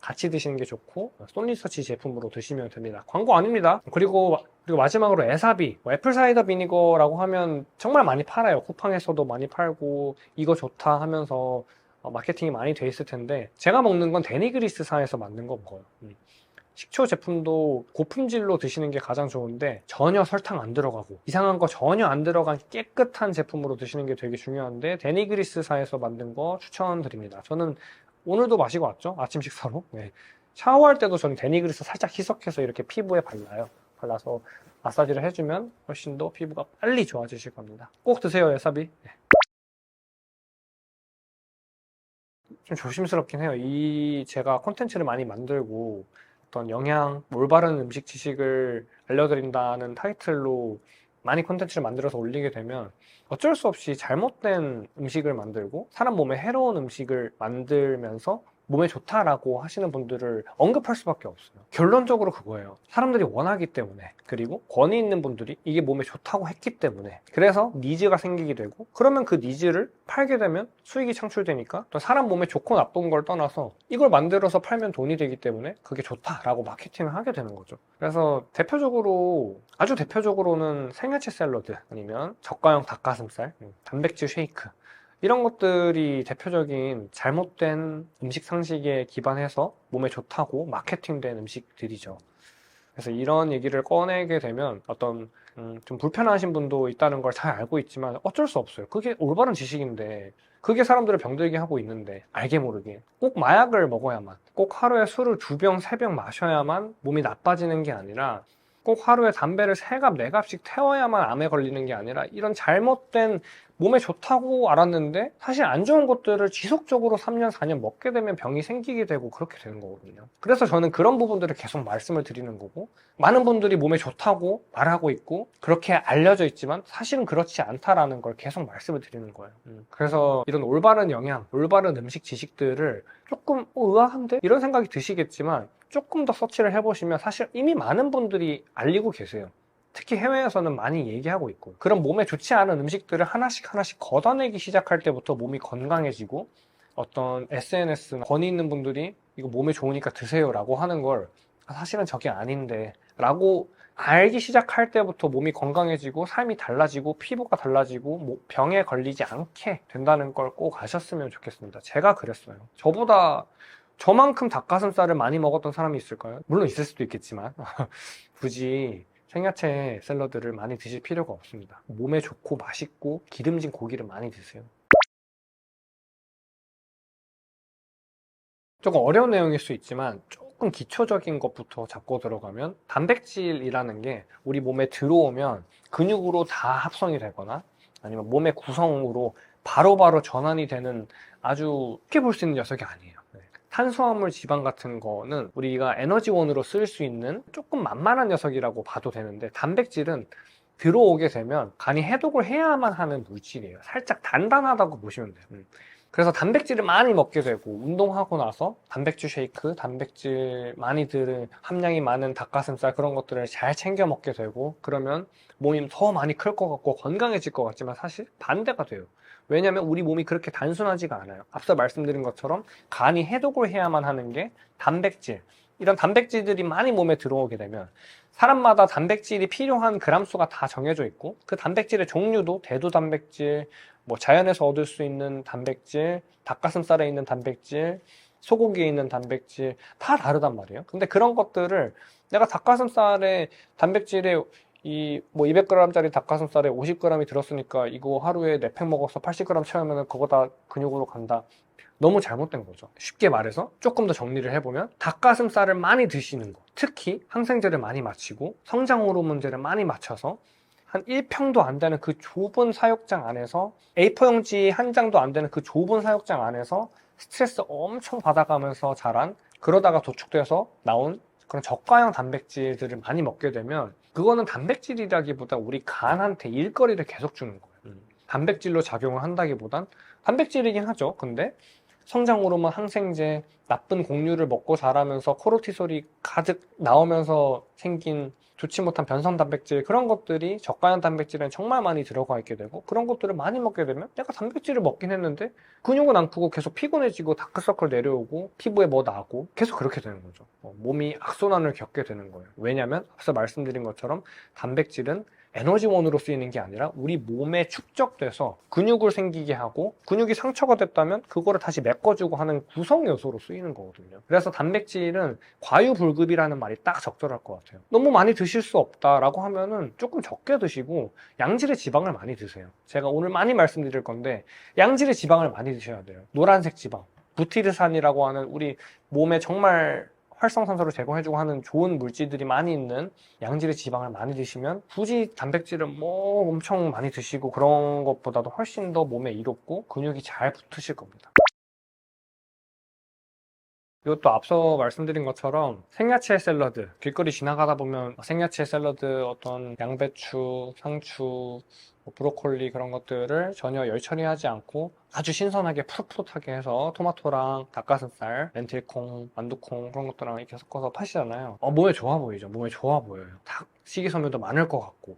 같이 드시는 게 좋고, 쏜리서치 제품으로 드시면 됩니다. 광고 아닙니다. 그리고 마지막으로 에사비, 애플 사이더 비니거라고 하면 정말 많이 팔아요. 쿠팡에서도 많이 팔고 이거 좋다 하면서 마케팅이 많이 돼 있을 텐데, 제가 먹는 건 데니그리스사에서 만든 거 먹어요. 식초 제품도 고품질로 드시는 게 가장 좋은데 전혀 설탕 안 들어가고 이상한 거 전혀 안 들어간 깨끗한 제품으로 드시는 게 되게 중요한데, 데니그리스사에서 만든 거 추천드립니다. 저는 오늘도 마시고 왔죠. 아침 식사로. 샤워할 때도 저는 데니그리스 살짝 희석해서 이렇게 피부에 발라서 마사지를 해주면 훨씬 더 피부가 빨리 좋아지실 겁니다. 꼭 드세요, 에사비. 좀 조심스럽긴 해요. 제가 콘텐츠를 많이 만들고 어떤 영양, 올바른 음식 지식을 알려드린다는 타이틀로 많이 콘텐츠를 만들어서 올리게 되면 어쩔 수 없이 잘못된 음식을 만들고 사람 몸에 해로운 음식을 만들면서 몸에 좋다라고 하시는 분들을 언급할 수밖에 없어요. 결론적으로 그거예요. 사람들이 원하기 때문에, 그리고 권위 있는 분들이 이게 몸에 좋다고 했기 때문에, 그래서 니즈가 생기게 되고, 그러면 그 니즈를 팔게 되면 수익이 창출되니까 또 사람 몸에 좋고 나쁜 걸 떠나서 이걸 만들어서 팔면 돈이 되기 때문에 그게 좋다라고 마케팅을 하게 되는 거죠. 그래서 아주 대표적으로는 생야채 샐러드, 아니면 저가형 닭가슴살, 단백질 쉐이크, 이런 것들이 대표적인 잘못된 음식 상식에 기반해서 몸에 좋다고 마케팅된 음식들이죠. 그래서 이런 얘기를 꺼내게 되면 좀 불편하신 분도 있다는 걸 잘 알고 있지만 어쩔 수 없어요. 그게 올바른 지식인데, 그게 사람들을 병들게 하고 있는데, 알게 모르게 꼭 마약을 먹어야만, 꼭 하루에 술을 2병, 3병 마셔야만 몸이 나빠지는 게 아니라, 꼭 하루에 담배를 3갑, 4갑씩 태워야만 암에 걸리는 게 아니라, 이런 잘못된, 몸에 좋다고 알았는데 사실 안 좋은 것들을 지속적으로 3년, 4년 먹게 되면 병이 생기게 되고 그렇게 되는 거거든요. 그래서 저는 그런 부분들을 계속 말씀을 드리는 거고, 많은 분들이 몸에 좋다고 말하고 있고 그렇게 알려져 있지만 사실은 그렇지 않다라는 걸 계속 말씀을 드리는 거예요. 그래서 이런 올바른 영양, 올바른 음식 지식들을 조금 의아한데? 이런 생각이 드시겠지만 조금 더 서치를 해보시면 사실 이미 많은 분들이 알리고 계세요. 특히 해외에서는 많이 얘기하고 있고, 그런 몸에 좋지 않은 음식들을 하나씩 하나씩 걷어내기 시작할 때부터 몸이 건강해지고, 어떤 SNS나 권위 있는 분들이 이거 몸에 좋으니까 드세요 라고 하는 걸 사실은 저게 아닌데 라고 알기 시작할 때부터 몸이 건강해지고 삶이 달라지고 피부가 달라지고 병에 걸리지 않게 된다는 걸 꼭 아셨으면 좋겠습니다. 제가 그랬어요. 저만큼 닭가슴살을 많이 먹었던 사람이 있을까요? 물론 있을 수도 있겠지만 굳이 생야채 샐러드를 많이 드실 필요가 없습니다. 몸에 좋고 맛있고 기름진 고기를 많이 드세요. 조금 어려운 내용일 수 있지만 조금 기초적인 것부터 잡고 들어가면, 단백질이라는 게 우리 몸에 들어오면 근육으로 다 합성이 되거나 아니면 몸의 구성으로 바로바로 전환이 되는, 아주 쉽게 볼 수 있는 녀석이 아니에요. 탄수화물, 지방 같은 거는 우리가 에너지원으로 쓸 수 있는 조금 만만한 녀석이라고 봐도 되는데, 단백질은 들어오게 되면 간이 해독을 해야만 하는 물질이에요. 살짝 단단하다고 보시면 돼요. 그래서 단백질을 많이 먹게 되고, 운동하고 나서 단백질 쉐이크, 단백질 많이 들은 함량이 많은 닭가슴살, 그런 것들을 잘 챙겨 먹게 되고, 그러면 몸이 더 많이 클 것 같고 건강해질 것 같지만 사실 반대가 돼요. 왜냐하면 우리 몸이 그렇게 단순하지가 않아요. 앞서 말씀드린 것처럼 간이 해독을 해야만 하는 게 단백질, 이런 단백질들이 많이 몸에 들어오게 되면 사람마다 단백질이 필요한 그람 수가 다 정해져 있고, 그 단백질의 종류도 대두 단백질, 자연에서 얻을 수 있는 단백질, 닭가슴살에 있는 단백질, 소고기에 있는 단백질 다 다르단 말이에요. 근데 그런 것들을 내가 닭가슴살에 단백질에 200g짜리 닭가슴살에 50g이 들었으니까 이거 하루에 4팩 먹어서 80g 채우면 그거 다 근육으로 간다. 너무 잘못된 거죠. 쉽게 말해서 조금 더 정리를 해보면, 닭가슴살을 많이 드시는 거, 특히 항생제를 많이 마시고 성장 호르몬제를 많이 맞춰서 한 1평도 안 되는 그 좁은 사육장 안에서, A4용지 한 장도 안 되는 그 좁은 사육장 안에서 스트레스 엄청 받아가면서 자란, 그러다가 도축돼서 나온 그런 저가형 단백질들을 많이 먹게 되면, 그거는 단백질이라기보다 우리 간한테 일거리를 계속 주는 거예요. 단백질로 작용을 한다기보단, 단백질이긴 하죠. 근데 성장 호르몬, 항생제, 나쁜 곡류를 먹고 자라면서 코르티솔이 가득 나오면서 생긴 좋지 못한 변성 단백질, 그런 것들이 저가형 단백질엔 정말 많이 들어가 있게 되고, 그런 것들을 많이 먹게 되면 내가 단백질을 먹긴 했는데 근육은 안 크고 계속 피곤해지고 다크서클 내려오고 피부에 뭐 나고 계속 그렇게 되는 거죠. 몸이 악순환을 겪게 되는 거예요. 왜냐하면 앞서 말씀드린 것처럼 단백질은 에너지원으로 쓰이는 게 아니라 우리 몸에 축적돼서 근육을 생기게 하고, 근육이 상처가 됐다면 그거를 다시 메꿔주고 하는 구성 요소로 쓰이는 거거든요. 그래서 단백질은 과유불급이라는 말이 딱 적절할 것 같아요. 너무 많이 드실 수 없다라고 하면은 조금 적게 드시고 양질의 지방을 많이 드세요. 제가 오늘 많이 말씀드릴 건데, 양질의 지방을 많이 드셔야 돼요. 노란색 지방, 부티르산이라고 하는 우리 몸에 정말 활성산소를 제공해주고 하는 좋은 물질들이 많이 있는 양질의 지방을 많이 드시면, 굳이 단백질을 엄청 많이 드시고 그런 것보다도 훨씬 더 몸에 이롭고 근육이 잘 붙으실 겁니다. 이것도 앞서 말씀드린 것처럼 생야채 샐러드, 길거리 지나가다 보면 생야채 샐러드, 어떤 양배추, 상추, 브로콜리 그런 것들을 전혀 열 처리하지 않고 아주 신선하게 푸릇푸릇하게 해서 토마토랑 닭가슴살, 렌틸콩, 만두콩 그런 것들랑 이렇게 섞어서 파시잖아요. 몸에 좋아 보이죠. 몸에 좋아 보여요. 닭 식이섬유도 많을 것 같고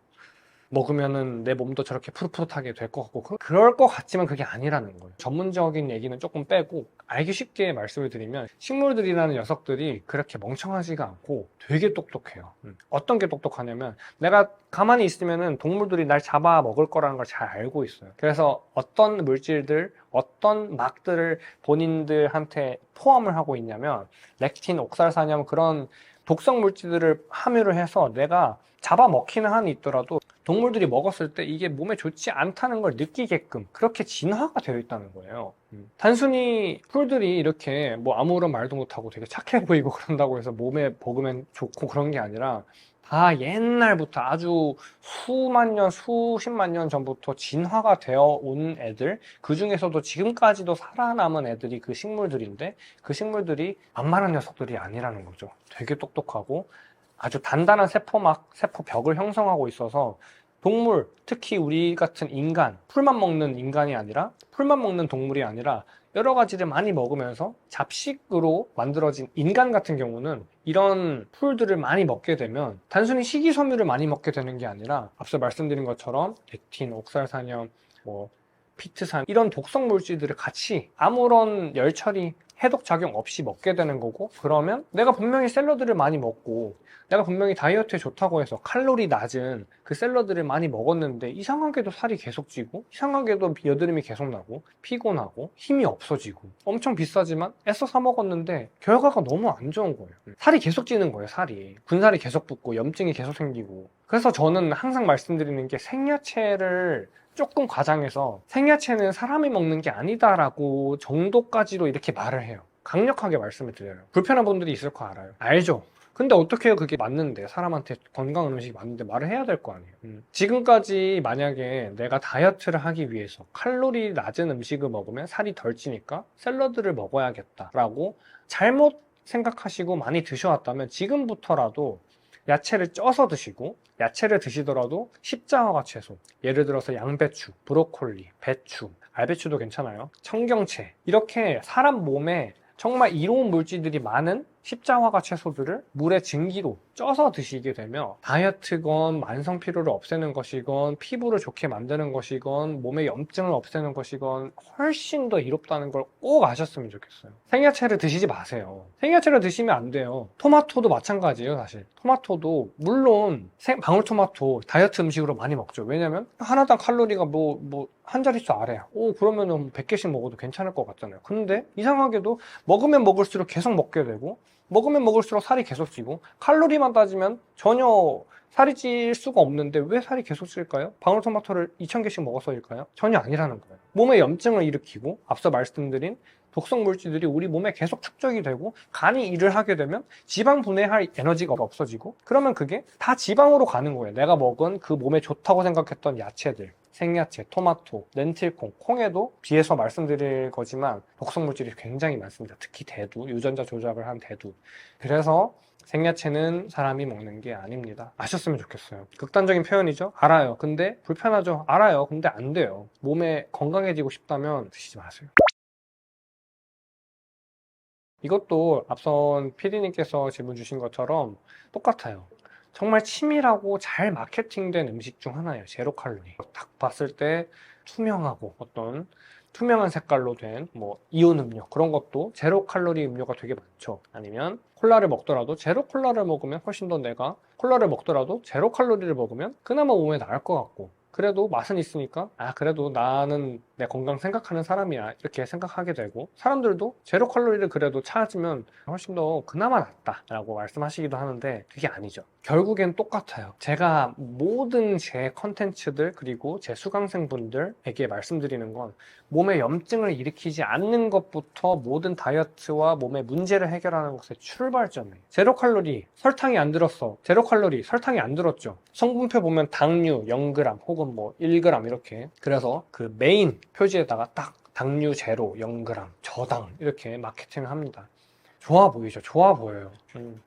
먹으면은 내 몸도 저렇게 푸릇푸릇하게 될 것 같고 그럴 것 같지만 그게 아니라는 거예요. 전문적인 얘기는 조금 빼고 알기 쉽게 말씀을 드리면 식물들이라는 녀석들이 그렇게 멍청하지가 않고 되게 똑똑해요. 어떤 게 똑똑하냐면 내가 가만히 있으면은 동물들이 날 잡아 먹을 거라는 걸 잘 알고 있어요. 그래서 어떤 물질들, 어떤 막들을 본인들한테 포함을 하고 있냐면 렉틴, 옥살산염 그런 독성 물질들을 함유를 해서 내가 잡아먹히는 한이 있더라도 동물들이 먹었을 때 이게 몸에 좋지 않다는 걸 느끼게끔 그렇게 진화가 되어 있다는 거예요. 단순히 풀들이 이렇게 뭐 아무런 말도 못하고 되게 착해 보이고 그런다고 해서 몸에 먹으면 좋고 그런 게 아니라 다 옛날부터 아주 수만 년, 수십만 년 전부터 진화가 되어 온 애들, 그 중에서도 지금까지도 살아남은 애들이 그 식물들인데 그 식물들이 만만한 녀석들이 아니라는 거죠. 되게 똑똑하고 아주 단단한 세포막, 세포벽을 형성하고 있어서 동물, 특히 우리 같은 인간, 풀만 먹는 인간이 아니라 풀만 먹는 동물이 아니라 여러 가지를 많이 먹으면서 잡식으로 만들어진 인간 같은 경우는 이런 풀들을 많이 먹게 되면 단순히 식이섬유를 많이 먹게 되는 게 아니라 앞서 말씀드린 것처럼 렉틴, 옥살산염, 피트산 이런 독성 물질들을 같이 아무런 열 처리, 해독 작용 없이 먹게 되는 거고 그러면 내가 분명히 샐러드를 많이 먹고 내가 분명히 다이어트에 좋다고 해서 칼로리 낮은 그 샐러드를 많이 먹었는데 이상하게도 살이 계속 찌고 이상하게도 여드름이 계속 나고 피곤하고 힘이 없어지고 엄청 비싸지만 애써 사 먹었는데 결과가 너무 안 좋은 거예요. 살이 계속 찌는 거예요. 살이 군살이 계속 붙고 염증이 계속 생기고 그래서 저는 항상 말씀드리는 게 생야채를 조금 과장해서 생야채는 사람이 먹는 게 아니다라고 정도까지로 이렇게 말을 해요. 강력하게 말씀을 드려요. 불편한 분들이 있을 거 알아요. 알죠? 근데 어떻게 해요? 그게 맞는데 사람한테 건강한 음식이 맞는데 말을 해야 될 거 아니에요. 지금까지 만약에 내가 다이어트를 하기 위해서 칼로리 낮은 음식을 먹으면 살이 덜 찌니까 샐러드를 먹어야겠다라고 잘못 생각하시고 많이 드셔왔다면 지금부터라도 야채를 쪄서 드시고 야채를 드시더라도 십자화과 채소 예를 들어서 양배추, 브로콜리, 배추, 알배추도 괜찮아요. 청경채 이렇게 사람 몸에 정말 이로운 물질들이 많은 십자화과 채소들을 물에 증기로 쪄서 드시게 되면 다이어트건 만성 피로를 없애는 것이건 피부를 좋게 만드는 것이건 몸의 염증을 없애는 것이건 훨씬 더 이롭다는 걸 꼭 아셨으면 좋겠어요. 생야채를 드시지 마세요. 생야채를 드시면 안 돼요. 토마토도 마찬가지예요. 사실 토마토도 물론 방울토마토 다이어트 음식으로 많이 먹죠. 왜냐면 하나당 칼로리가 한 자릿수 아래야. 그러면은 100개씩 먹어도 괜찮을 것 같잖아요. 근데 이상하게도 먹으면 먹을수록 계속 먹게 되고 먹으면 먹을수록 살이 계속 찌고 칼로리만 따지면 전혀 살이 찔 수가 없는데 왜 살이 계속 찔까요? 방울토마토를 2000개씩 먹어서일까요? 전혀 아니라는 거예요. 몸에 염증을 일으키고 앞서 말씀드린 독성 물질들이 우리 몸에 계속 축적이 되고 간이 일을 하게 되면 지방 분해할 에너지가 없어지고 그러면 그게 다 지방으로 가는 거예요. 내가 먹은 그 몸에 좋다고 생각했던 야채들 생야채, 토마토, 렌틸콩, 콩에도 비해서 말씀드릴 거지만 독성 물질이 굉장히 많습니다. 특히 대두, 유전자 조작을 한 대두. 그래서 생야채는 사람이 먹는 게 아닙니다. 아셨으면 좋겠어요. 극단적인 표현이죠? 알아요. 근데 불편하죠? 알아요. 근데 안 돼요. 몸에 건강해지고 싶다면 드시지 마세요. 이것도 앞선 PD님께서 질문 주신 것처럼 똑같아요. 정말 치밀하고 잘 마케팅된 음식 중 하나예요. 제로 칼로리. 딱 봤을 때 투명하고 어떤 투명한 색깔로 된 이온 음료 그런 것도 제로 칼로리 음료가 되게 많죠. 아니면 콜라를 먹더라도 제로 콜라를 먹으면 훨씬 더 내가 콜라를 먹더라도 제로 칼로리를 먹으면 그나마 몸에 나을 것 같고 그래도 맛은 있으니까 그래도 나는 내 건강 생각하는 사람이야 이렇게 생각하게 되고 사람들도 제로 칼로리를 그래도 찾으면 훨씬 더 그나마 낫다라고 말씀하시기도 하는데 그게 아니죠. 결국엔 똑같아요. 제가 모든 제 컨텐츠들 그리고 제 수강생분들에게 말씀드리는 건 몸에 염증을 일으키지 않는 것부터 모든 다이어트와 몸의 문제를 해결하는 것의 출발점이에요. 제로 칼로리 설탕이 안 들었어. 제로 칼로리 설탕이 안 들었죠. 성분표 보면 당류 0g 혹은 1g 이렇게 그래서 그 메인 표지에다가 딱 당류 제로 0g 저당 이렇게 마케팅을 합니다. 좋아 보이죠? 좋아 보여요.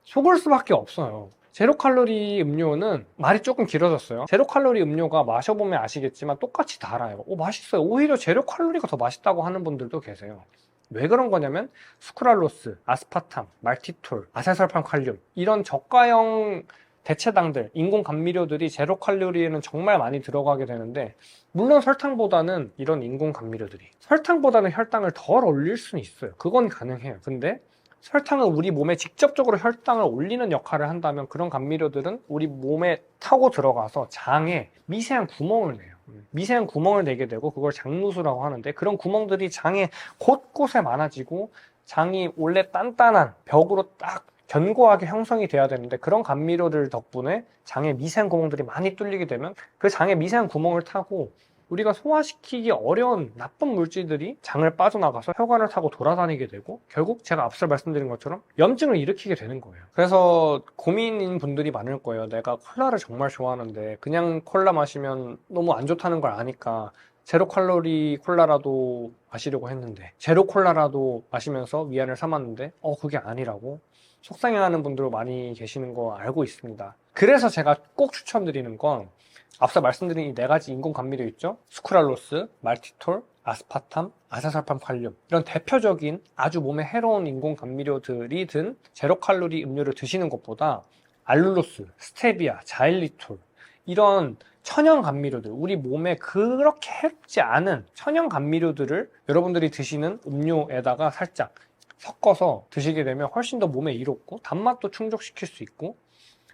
속을 수밖에 없어요. 제로 칼로리 음료는 말이 조금 길어졌어요. 제로 칼로리 음료가 마셔보면 아시겠지만 똑같이 달아요. 맛있어요. 오히려 제로 칼로리가 더 맛있다고 하는 분들도 계세요. 왜 그런 거냐면 수크랄로스, 아스파탐, 말티톨, 아세설팜 칼륨 이런 저가형 대체당들, 인공 감미료들이 제로 칼로리에는 정말 많이 들어가게 되는데, 물론 설탕보다는 이런 인공 감미료들이 설탕보다는 혈당을 덜 올릴 수는 있어요. 그건 가능해요. 근데 설탕은 우리 몸에 직접적으로 혈당을 올리는 역할을 한다면 그런 감미료들은 우리 몸에 타고 들어가서 장에 미세한 구멍을 내요. 미세한 구멍을 내게 되고 그걸 장누수라고 하는데, 그런 구멍들이 장에 곳곳에 많아지고 장이 원래 단단한 벽으로 딱 견고하게 형성이 돼야 되는데, 그런 감미료들 덕분에 장에 미세한 구멍들이 많이 뚫리게 되면 그 장에 미세한 구멍을 타고 우리가 소화시키기 어려운 나쁜 물질들이 장을 빠져나가서 혈관을 타고 돌아다니게 되고, 결국 제가 앞서 말씀드린 것처럼 염증을 일으키게 되는 거예요. 그래서 고민인 분들이 많을 거예요. 내가 콜라를 정말 좋아하는데 그냥 콜라 마시면 너무 안 좋다는 걸 아니까 제로 칼로리 콜라라도 마시려고 했는데, 제로 콜라라도 마시면서 위안을 삼았는데 그게 아니라고 속상해하는 분들 많이 계시는 거 알고 있습니다. 그래서 제가 꼭 추천드리는 건 앞서 말씀드린 이 4가지 인공 감미료 있죠? 수크랄로스, 말티톨, 아스파탐, 아세설팜 칼륨, 이런 대표적인 아주 몸에 해로운 인공 감미료들이 든 제로 칼로리 음료를 드시는 것보다 알룰로스, 스테비아, 자일리톨, 이런 천연 감미료들, 우리 몸에 그렇게 해롭지 않은 천연 감미료들을 여러분들이 드시는 음료에다가 살짝 섞어서 드시게 되면 훨씬 더 몸에 이롭고 단맛도 충족시킬 수 있고,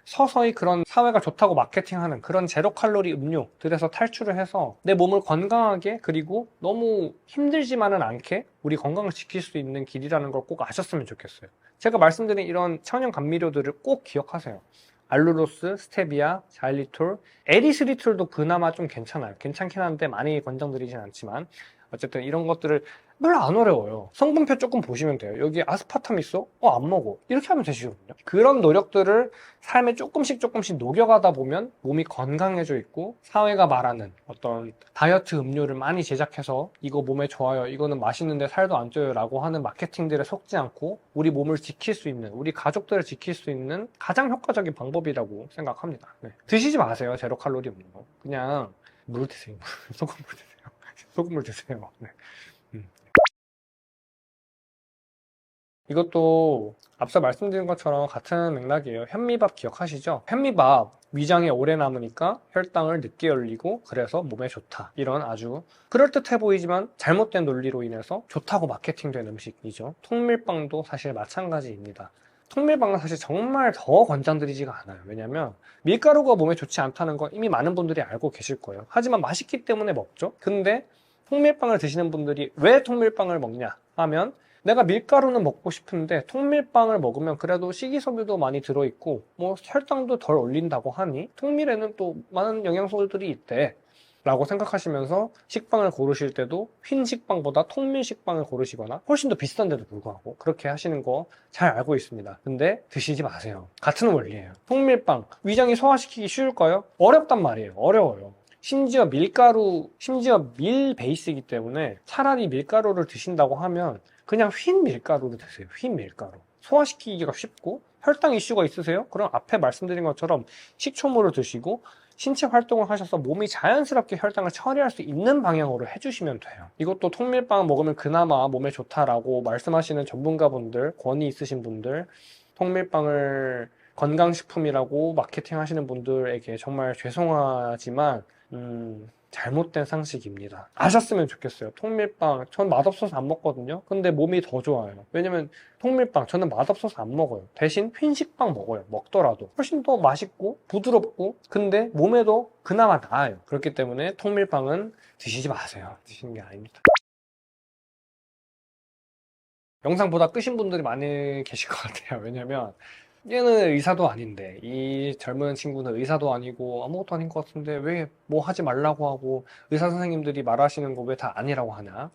서서히 그런 사회가 좋다고 마케팅하는 그런 제로 칼로리 음료들에서 탈출을 해서 내 몸을 건강하게, 그리고 너무 힘들지만은 않게 우리 건강을 지킬 수 있는 길이라는 걸 꼭 아셨으면 좋겠어요. 제가 말씀드린 이런 천연 감미료들을 꼭 기억하세요. 알룰로스, 스테비아, 자일리톨, 에리스리톨도 그나마 좀 괜찮아요. 괜찮긴 한데 많이 권장드리진 않지만, 어쨌든 이런 것들을 별로 안 어려워요. 성분표 조금 보시면 돼요. 여기 아스파탐 있어? 안 먹어. 이렇게 하면 되시거든요. 그런 노력들을 삶에 조금씩 녹여가다 보면 몸이 건강해져 있고, 사회가 말하는 어떤 다이어트 음료를 많이 제작해서 이거 몸에 좋아요, 이거는 맛있는데 살도 안 쪄요 라고 하는 마케팅들에 속지 않고 우리 몸을 지킬 수 있는, 우리 가족들을 지킬 수 있는 가장 효과적인 방법이라고 생각합니다. 네. 드시지 마세요, 제로 칼로리 음료. 그냥 물 드세요. 소금물 드세요. 소금물 드세요. 네. 이것도 앞서 말씀드린 것처럼 같은 맥락이에요. 현미밥 기억하시죠? 현미밥 위장에 오래 남으니까 혈당을 늦게 열리고 그래서 몸에 좋다, 이런 아주 그럴듯해 보이지만 잘못된 논리로 인해서 좋다고 마케팅된 음식이죠. 통밀빵도 사실 마찬가지입니다. 통밀빵은 사실 정말 더 권장드리지가 않아요. 왜냐면 밀가루가 몸에 좋지 않다는 건 이미 많은 분들이 알고 계실 거예요. 하지만 맛있기 때문에 먹죠. 근데 통밀빵을 드시는 분들이 왜 통밀빵을 먹냐 하면, 내가 밀가루는 먹고 싶은데 통밀빵을 먹으면 그래도 식이섬유도 많이 들어있고 혈당도 덜 올린다고 하니 통밀에는 또 많은 영양소들이 있대 라고 생각하시면서 식빵을 고르실 때도 흰 식빵보다 통밀 식빵을 고르시거나, 훨씬 더 비싼데도 불구하고 그렇게 하시는 거 잘 알고 있습니다. 근데 드시지 마세요. 같은 원리예요. 통밀빵 위장이 소화시키기 쉬울까요? 어렵단 말이에요. 어려워요. 심지어 밀 베이스이기 때문에 차라리 밀가루를 드신다고 하면 그냥 흰 밀가루를 드세요. 흰 밀가루. 소화시키기가 쉽고, 혈당 이슈가 있으세요? 그럼 앞에 말씀드린 것처럼 식초물을 드시고 신체 활동을 하셔서 몸이 자연스럽게 혈당을 처리할 수 있는 방향으로 해주시면 돼요. 이것도 통밀빵 먹으면 그나마 몸에 좋다라고 말씀하시는 전문가분들, 권위 있으신 분들, 통밀빵을 건강식품이라고 마케팅 하시는 분들에게 정말 죄송하지만 잘못된 상식입니다. 아셨으면 좋겠어요. 통밀빵, 전 맛없어서 안 먹거든요. 근데 몸이 더 좋아요. 왜냐면 통밀빵, 저는 맛없어서 안 먹어요. 대신 흰식빵 먹어요. 먹더라도 훨씬 더 맛있고 부드럽고, 근데 몸에도 그나마 나아요. 그렇기 때문에 통밀빵은 드시지 마세요. 드시는 게 아닙니다. 영상 보다 끄신 분들이 많이 계실 것 같아요. 왜냐면 얘는 의사도 아닌데, 이 젊은 친구는 의사도 아니고 아무것도 아닌 것 같은데 왜 뭐 하지 말라고 하고 의사 선생님들이 말하시는 거 왜 다 아니라고 하냐.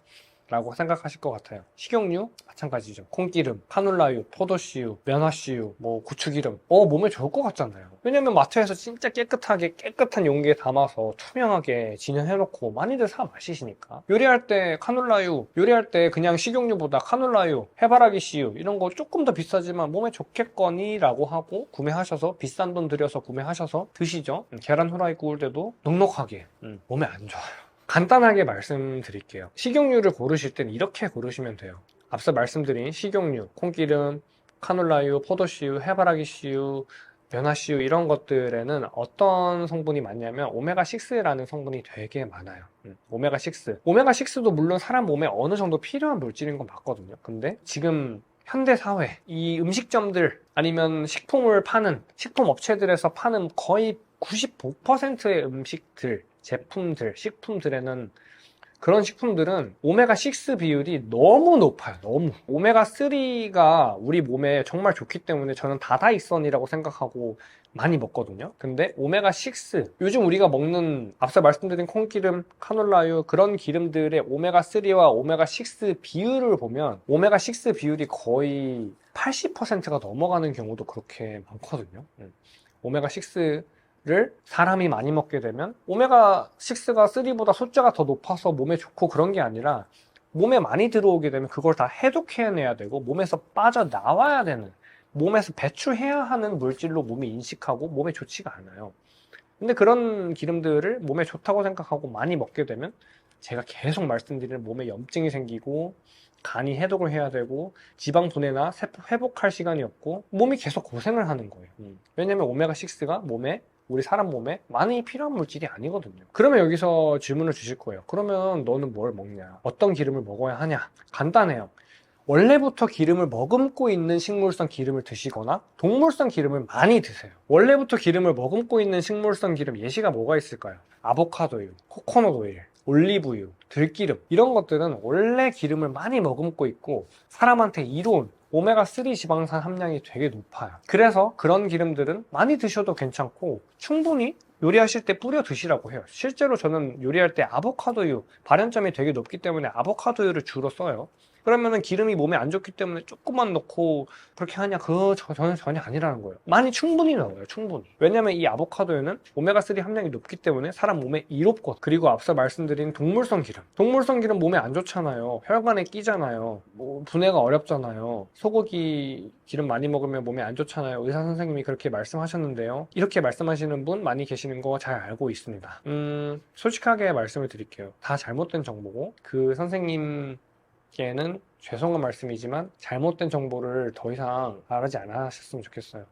라고 생각하실 것 같아요. 식용유 마찬가지죠. 콩기름, 카놀라유, 포도씨유, 면화씨유, 뭐 고추기름 몸에 좋을 것 같잖아요. 왜냐면 마트에서 진짜 깨끗하게 깨끗한 용기에 담아서 투명하게 진열해놓고 많이들 사 마시시니까. 요리할 때 카놀라유, 요리할 때 그냥 식용유보다 카놀라유, 해바라기 씨유 이런 거 조금 더 비싸지만 몸에 좋겠거니 라고 하고 구매하셔서 비싼 돈 들여서 구매하셔서 드시죠. 계란 후라이 구울 때도 넉넉하게 몸에 안 좋아요. 간단하게 말씀드릴게요. 식용유를 고르실 땐 이렇게 고르시면 돼요. 앞서 말씀드린 식용유, 콩기름, 카놀라유, 포도씨유, 해바라기씨유, 면화씨유 이런 것들에는 어떤 성분이 많냐면 오메가6라는 성분이 되게 많아요. 오메가6. 오메가6도 물론 사람 몸에 어느 정도 필요한 물질인 건 맞거든요. 근데 지금 현대 사회, 이 음식점들 아니면 식품을 파는 식품 업체들에서 파는 거의 95%의 음식들, 제품들, 식품들에는 그런 식품들은 오메가6 비율이 너무 높아요. 너무. 오메가3가 우리 몸에 정말 좋기 때문에 저는 다다익선이라고 생각하고 많이 먹거든요. 근데 오메가6, 요즘 우리가 먹는 앞서 말씀드린 콩기름, 카놀라유 그런 기름들의 오메가3와 오메가6 비율을 보면 오메가6 비율이 거의 80%가 넘어가는 경우도 그렇게 많거든요. 오메가6 를 사람이 많이 먹게 되면 오메가6가 3보다 숫자가 더 높아서 몸에 좋고 그런 게 아니라 몸에 많이 들어오게 되면 그걸 다 해독해내야 되고 몸에서 빠져나와야 되는, 몸에서 배출해야 하는 물질로 몸이 인식하고 몸에 좋지가 않아요. 근데 그런 기름들을 몸에 좋다고 생각하고 많이 먹게 되면 제가 계속 말씀드리는 몸에 염증이 생기고 간이 해독을 해야 되고 지방 분해나 회복할 시간이 없고 몸이 계속 고생을 하는 거예요. 왜냐면 오메가6가 몸에, 우리 사람 몸에 많이 필요한 물질이 아니거든요. 그러면 여기서 질문을 주실 거예요. 그러면 너는 뭘 먹냐? 어떤 기름을 먹어야 하냐? 간단해요. 원래부터 기름을 머금고 있는 식물성 기름을 드시거나 동물성 기름을 많이 드세요. 원래부터 기름을 머금고 있는 식물성 기름 예시가 뭐가 있을까요? 아보카도유, 코코넛 오일, 올리브유, 들기름 이런 것들은 원래 기름을 많이 머금고 있고 사람한테 이로운 오메가3 지방산 함량이 되게 높아요. 그래서 그런 기름들은 많이 드셔도 괜찮고 충분히 요리하실 때 뿌려 드시라고 해요. 실제로 저는 요리할 때 아보카도유 발연점이 되게 높기 때문에 아보카도유를 주로 써요. 그러면은 기름이 몸에 안 좋기 때문에 조금만 넣고 그렇게 하냐? 그거 저는 전혀 아니라는 거예요. 많이 충분히 넣어요. 충분히. 왜냐면 이 아보카도에는 오메가3 함량이 높기 때문에 사람 몸에 이롭거든. 그리고 앞서 말씀드린 동물성 기름. 동물성 기름 몸에 안 좋잖아요. 혈관에 끼잖아요. 뭐 분해가 어렵잖아요. 소고기 기름 많이 먹으면 몸에 안 좋잖아요. 의사 선생님이 그렇게 말씀하셨는데요. 이렇게 말씀하시는 분 많이 계시는 거 잘 알고 있습니다. 솔직하게 말씀을 드릴게요. 다 잘못된 정보고 그 선생님 는 죄송한 말씀이지만 잘못된 정보를 더 이상 말하지 않으셨으면 좋겠어요.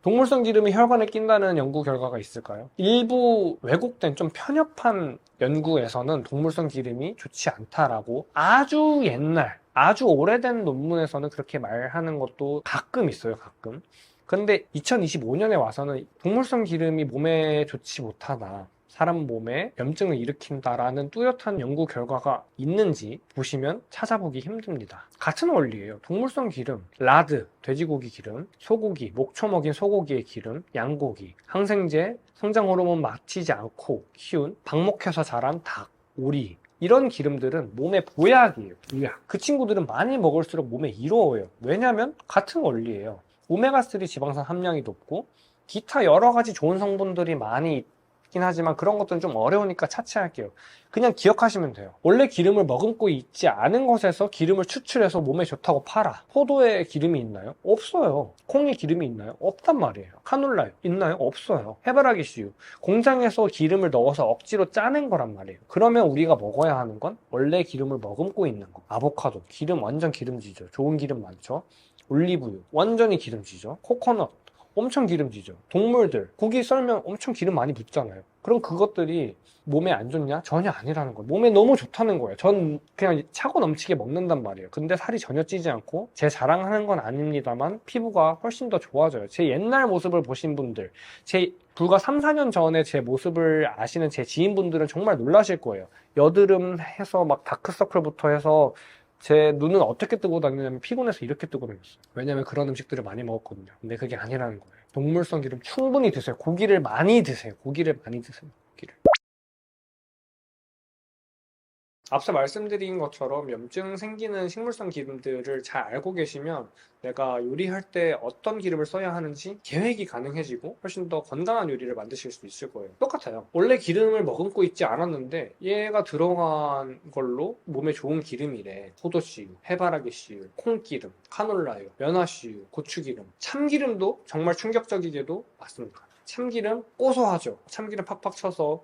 동물성 기름이 혈관에 낀다는 연구 결과가 있을까요? 일부 왜곡된 좀 편협한 연구에서는 동물성 기름이 좋지 않다라고 아주 옛날, 아주 오래된 논문에서는 그렇게 말하는 것도 가끔 있어요. 가끔. 근데 2025년에 와서는 동물성 기름이 몸에 좋지 못하다, 사람 몸에 염증을 일으킨다라는 뚜렷한 연구 결과가 있는지 보시면 찾아보기 힘듭니다. 같은 원리예요. 동물성 기름, 라드, 돼지고기 기름, 소고기, 목초 먹인 소고기의 기름, 양고기, 항생제, 성장 호르몬 맞히지 않고 키운 방목해서 자란 닭, 오리 이런 기름들은 몸의 보약이에요. 보약. 그 친구들은 많이 먹을수록 몸에 이로워요. 왜냐하면 같은 원리예요. 오메가3 지방산 함량이 높고 기타 여러 가지 좋은 성분들이 많이 있긴 하지만 그런 것들은 좀 어려우니까 차치할게요. 그냥 기억하시면 돼요. 원래 기름을 머금고 있지 않은 것에서 기름을 추출해서 몸에 좋다고 팔아. 포도에 기름이 있나요? 없어요. 콩에 기름이 있나요? 없단 말이에요. 카놀라유 있나요? 없어요. 해바라기 씨유 공장에서 기름을 넣어서 억지로 짜낸 거란 말이에요. 그러면 우리가 먹어야 하는 건 원래 기름을 머금고 있는 거. 아보카도 기름 완전 기름지죠. 좋은 기름 많죠. 올리브유 완전히 기름지죠. 코코넛 엄청 기름지죠. 동물들 고기 썰면 엄청 기름 많이 붓잖아요. 그럼 그것들이 몸에 안 좋냐? 전혀 아니라는 거예요. 몸에 너무 좋다는 거예요. 전 그냥 차고 넘치게 먹는단 말이에요. 근데 살이 전혀 찌지 않고 제 자랑하는 건 아닙니다만 피부가 훨씬 더 좋아져요. 제 옛날 모습을 보신 분들, 제 불과 3, 4년 전에 제 모습을 아시는 제 지인분들은 정말 놀라실 거예요. 여드름 해서 막 다크서클부터 해서 제 눈은 어떻게 뜨고 다니냐면 피곤해서 이렇게 뜨고 다녔어요. 왜냐면 그런 음식들을 많이 먹었거든요. 근데 그게 아니라는 거예요. 동물성 기름 충분히 드세요. 고기를 많이 드세요. 고기를 많이 드세요. 고기를. 앞서 말씀드린 것처럼 염증 생기는 식물성 기름들을 잘 알고 계시면 내가 요리할 때 어떤 기름을 써야 하는지 계획이 가능해지고 훨씬 더 건강한 요리를 만드실 수 있을 거예요. 똑같아요. 원래 기름을 머금고 있지 않았는데 얘가 들어간 걸로 몸에 좋은 기름이래. 포도씨유, 해바라기씨유, 콩기름, 카놀라유, 연화씨유, 고추기름, 참기름도 정말 충격적이게도 맞습니다. 참기름 고소하죠. 참기름 팍팍 쳐서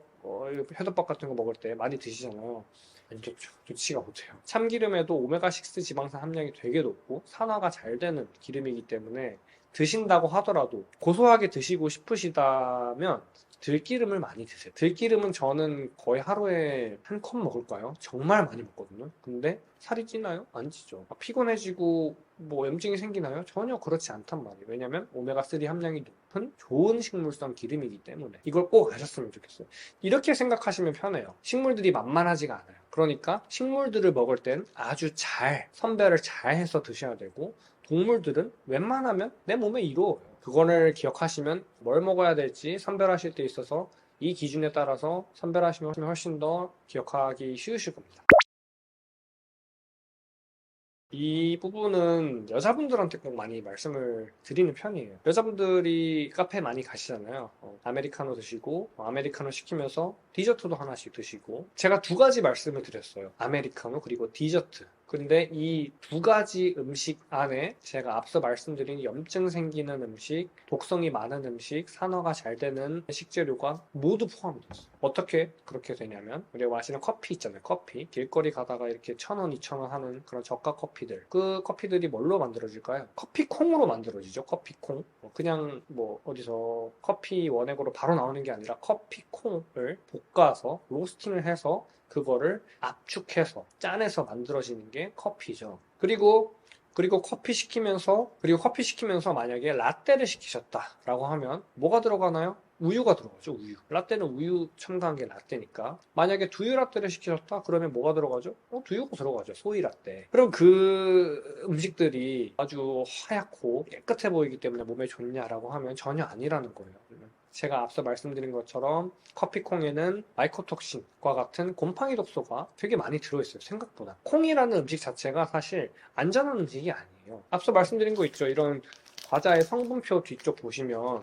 회덮밥 같은 거 먹을 때 많이 드시잖아요. 안 좋죠. 좋지가 못해요. 참기름에도 오메가6 지방산 함량이 되게 높고 산화가 잘 되는 기름이기 때문에 드신다고 하더라도 고소하게 드시고 싶으시다면 들기름을 많이 드세요. 들기름은 저는 거의 하루에 한 컵 먹을까요? 정말 많이 먹거든요. 근데 살이 찌나요? 안 찌죠. 피곤해지고 뭐 염증이 생기나요? 전혀 그렇지 않단 말이에요. 왜냐면 오메가3 함량이 높은 좋은 식물성 기름이기 때문에 이걸 꼭 아셨으면 좋겠어요. 이렇게 생각하시면 편해요. 식물들이 만만하지가 않아요. 그러니까 식물들을 먹을 땐 아주 잘 선별을 잘 해서 드셔야 되고 동물들은 웬만하면 내 몸에 이로워요. 그거를 기억하시면 뭘 먹어야 될지 선별하실 때 있어서 이 기준에 따라서 선별하시면 훨씬 더 기억하기 쉬우실 겁니다. 이 부분은 여자분들한테 꼭 많이 말씀을 드리는 편이에요. 여자분들이 카페 많이 가시잖아요. 아메리카노 드시고 아메리카노 시키면서 디저트도 하나씩 드시고 제가 두 가지 말씀을 드렸어요. 아메리카노 그리고 디저트. 근데 이 두 가지 음식 안에 제가 앞서 말씀드린 염증 생기는 음식, 독성이 많은 음식, 산화가 잘 되는 식재료가 모두 포함되어 있어요. 어떻게 그렇게 되냐면 우리가 마시는 커피 있잖아요. 커피. 길거리 가다가 이렇게 1,000원, 2,000원 하는 그런 저가 커피들. 그 커피들이 뭘로 만들어질까요? 커피콩으로 만들어지죠. 커피콩. 그냥 뭐 어디서 커피 원액으로 바로 나오는 게 아니라 커피콩을 볶아서 로스팅을 해서 그거를 압축해서 짜내서 만들어지는 게 커피죠. 그리고 커피 시키면서 만약에 라떼를 시키셨다라고 하면 뭐가 들어가나요? 우유가 들어가죠, 우유. 라떼는 우유 첨가한 게 라떼니까. 만약에 두유 라떼를 시키셨다? 그러면 뭐가 들어가죠? 두유가 들어가죠, 소이 라떼. 그럼 그 음식들이 아주 하얗고 깨끗해 보이기 때문에 몸에 좋냐라고 하면 전혀 아니라는 거예요. 제가 앞서 말씀드린 것처럼 커피콩에는 마이코톡신과 같은 곰팡이 독소가 되게 많이 들어있어요, 생각보다. 콩이라는 음식 자체가 사실 안전한 음식이 아니에요. 앞서 말씀드린 거 있죠. 이런 과자의 성분표 뒤쪽 보시면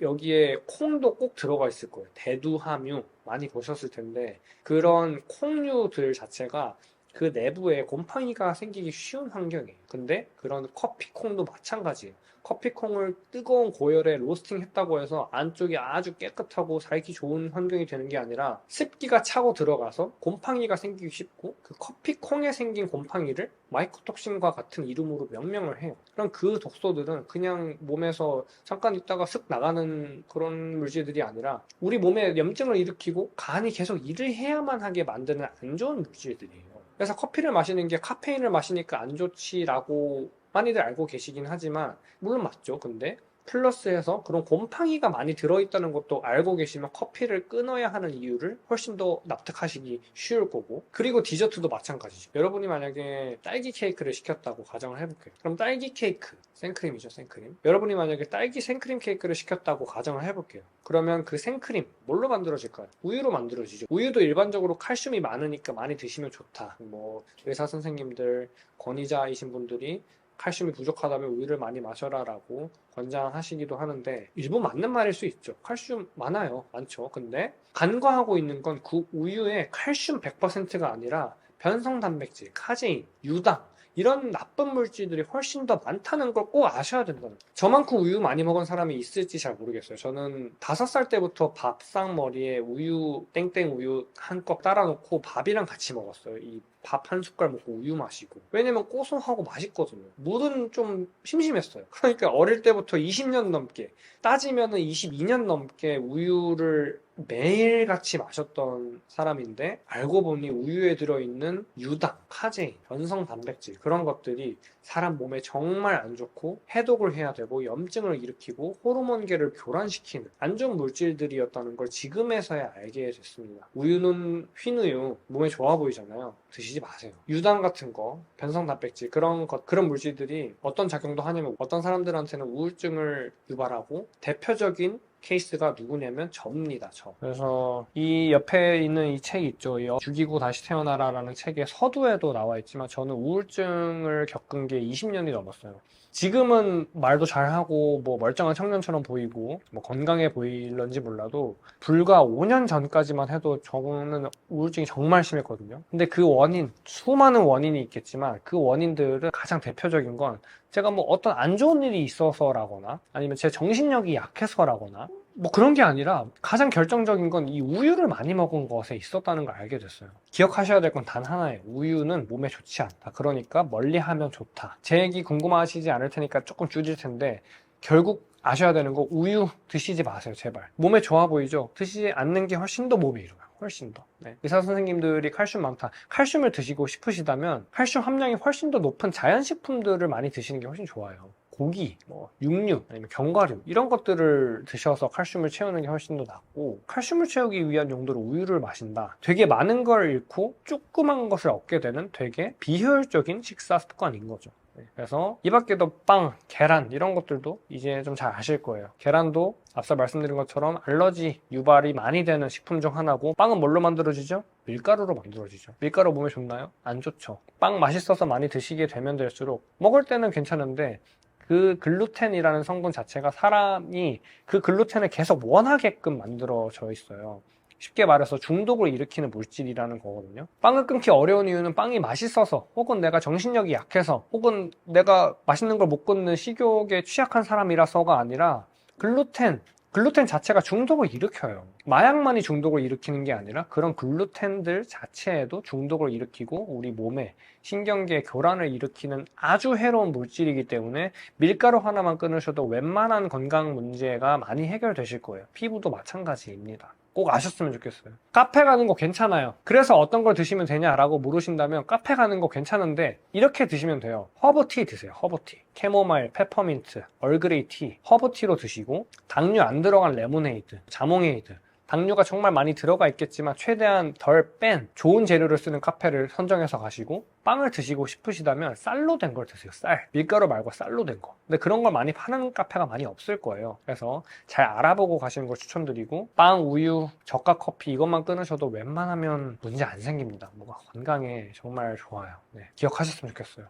여기에 콩도 꼭 들어가 있을 거예요. 대두함유 많이 보셨을 텐데 그런 콩류들 자체가 그 내부에 곰팡이가 생기기 쉬운 환경이에요. 근데 그런 커피콩도 마찬가지예요. 커피콩을 뜨거운 고열에 로스팅 했다고 해서 안쪽이 아주 깨끗하고 살기 좋은 환경이 되는 게 아니라 습기가 차고 들어가서 곰팡이가 생기기 쉽고 그 커피콩에 생긴 곰팡이를 마이코톡신과 같은 이름으로 명명을 해요. 그럼 그 독소들은 그냥 몸에서 잠깐 있다가 쓱 나가는 그런 물질들이 아니라 우리 몸에 염증을 일으키고 간이 계속 일을 해야만 하게 만드는 안 좋은 물질들이에요. 그래서 커피를 마시는 게 카페인을 마시니까 안 좋지라고 많이들 알고 계시긴 하지만 물론 맞죠. 근데 플러스해서 그런 곰팡이가 많이 들어있다는 것도 알고 계시면 커피를 끊어야 하는 이유를 훨씬 더 납득하시기 쉬울 거고 그리고 디저트도 마찬가지죠. 여러분이 만약에 딸기 케이크를 시켰다고 가정을 해볼게요. 그럼 딸기 케이크, 생크림이죠, 생크림. 여러분이 만약에 딸기 생크림 케이크를 시켰다고 가정을 해볼게요. 그러면 그 생크림 뭘로 만들어질까요? 우유로 만들어지죠. 우유도 일반적으로 칼슘이 많으니까 많이 드시면 좋다. 뭐 의사 선생님들, 권위자이신 분들이 칼슘이 부족하다면 우유를 많이 마셔라라고 권장하시기도 하는데 일부 맞는 말일 수 있죠. 칼슘 많아요. 많죠. 근데 간과하고 있는 건 그 우유에 칼슘 100%가 아니라 변성 단백질, 카제인, 유당 이런 나쁜 물질들이 훨씬 더 많다는 걸 꼭 아셔야 된다는 거예요. 저만큼 우유 많이 먹은 사람이 있을지 잘 모르겠어요. 저는 5살 때부터 밥상 머리에 우유, 땡땡 우유 한 컵 따라 놓고 밥이랑 같이 먹었어요. 이 밥 한 숟갈 먹고 우유 마시고. 왜냐면 고소하고 맛있거든요. 물은 좀 심심했어요. 그러니까 어릴 때부터 20년 넘게, 따지면은 22년 넘게 우유를 매일같이 마셨던 사람인데 알고 보니 우유에 들어있는 유당, 카제인, 변성 단백질 그런 것들이 사람 몸에 정말 안 좋고 해독을 해야 되고 염증을 일으키고 호르몬계를 교란시키는 안 좋은 물질들이었다는 걸 지금에서야 알게 됐습니다. 우유는 흰우유 몸에 좋아 보이잖아요. 드시지 마세요. 유당 같은 거, 변성 단백질 그런 물질들이 어떤 작용도 하냐면 어떤 사람들한테는 우울증을 유발하고 대표적인 케이스가 누구냐면 저입니다. 저. 그래서 이 옆에 있는 이 책 있죠. 이 죽이고 다시 태어나라라는 책의 서두에도 나와 있지만 저는 우울증을 겪은 게 20년이 넘었어요. 지금은 말도 잘하고 뭐 멀쩡한 청년처럼 보이고 뭐 건강해 보일런지 몰라도 불과 5년 전까지만 해도 저는 우울증이 정말 심했거든요. 근데 그 원인, 수많은 원인이 있겠지만 그 원인들은 가장 대표적인 건 제가 뭐 어떤 안 좋은 일이 있어서라거나 아니면 제 정신력이 약해서라거나 뭐 그런 게 아니라 가장 결정적인 건 이 우유를 많이 먹은 것에 있었다는 걸 알게 됐어요. 기억하셔야 될 건 단 하나예요. 우유는 몸에 좋지 않다. 그러니까 멀리하면 좋다. 제 얘기 궁금하시지 않을 테니까 조금 줄일 텐데 결국 아셔야 되는 거 우유 드시지 마세요. 제발. 몸에 좋아 보이죠? 드시지 않는 게 훨씬 더 몸에 이로워요. 훨씬 더. 네. 의사 선생님들이 칼슘 많다. 칼슘을 드시고 싶으시다면 칼슘 함량이 훨씬 더 높은 자연식품들을 많이 드시는 게 훨씬 좋아요. 고기, 뭐 육류, 아니면 견과류 이런 것들을 드셔서 칼슘을 채우는 게 훨씬 더 낫고 칼슘을 채우기 위한 용도로 우유를 마신다. 되게 많은 걸 잃고 조그만 것을 얻게 되는 되게 비효율적인 식사 습관인 거죠. 그래서 이 밖에도 빵, 계란 이런 것들도 이제 좀 잘 아실 거예요. 계란도 앞서 말씀드린 것처럼 알러지 유발이 많이 되는 식품 중 하나고 빵은 뭘로 만들어지죠? 밀가루로 만들어지죠. 밀가루 몸에 좋나요? 안 좋죠. 빵 맛있어서 많이 드시게 되면 될수록 먹을 때는 괜찮은데 그 글루텐이라는 성분 자체가 사람이 그 글루텐을 계속 원하게끔 만들어져 있어요. 쉽게 말해서 중독을 일으키는 물질이라는 거거든요. 빵을 끊기 어려운 이유는 빵이 맛있어서 혹은 내가 정신력이 약해서 혹은 내가 맛있는 걸 못 끊는 식욕에 취약한 사람이라서가 아니라 글루텐 자체가 중독을 일으켜요. 마약만이 중독을 일으키는 게 아니라 그런 글루텐들 자체에도 중독을 일으키고 우리 몸에 신경계 교란을 일으키는 아주 해로운 물질이기 때문에 밀가루 하나만 끊으셔도 웬만한 건강 문제가 많이 해결되실 거예요. 피부도 마찬가지입니다. 꼭 아셨으면 좋겠어요. 카페 가는 거 괜찮아요. 그래서 어떤 걸 드시면 되냐라고 물으신다면 카페 가는 거 괜찮은데 이렇게 드시면 돼요. 허브티 드세요. 허브티. 캐모마일, 페퍼민트, 얼그레이 티, 허브티로 드시고 당류 안 들어간 레모네이드, 자몽에이드 당류가 정말 많이 들어가 있겠지만 최대한 덜 뺀 좋은 재료를 쓰는 카페를 선정해서 가시고 빵을 드시고 싶으시다면 쌀로 된 걸 드세요. 쌀. 밀가루 말고 쌀로 된 거. 근데 그런 걸 많이 파는 카페가 많이 없을 거예요. 그래서 잘 알아보고 가시는 걸 추천드리고 빵, 우유, 저가 커피 이것만 끊으셔도 웬만하면 문제 안 생깁니다. 뭐가 건강에 정말 좋아요. 네, 기억하셨으면 좋겠어요.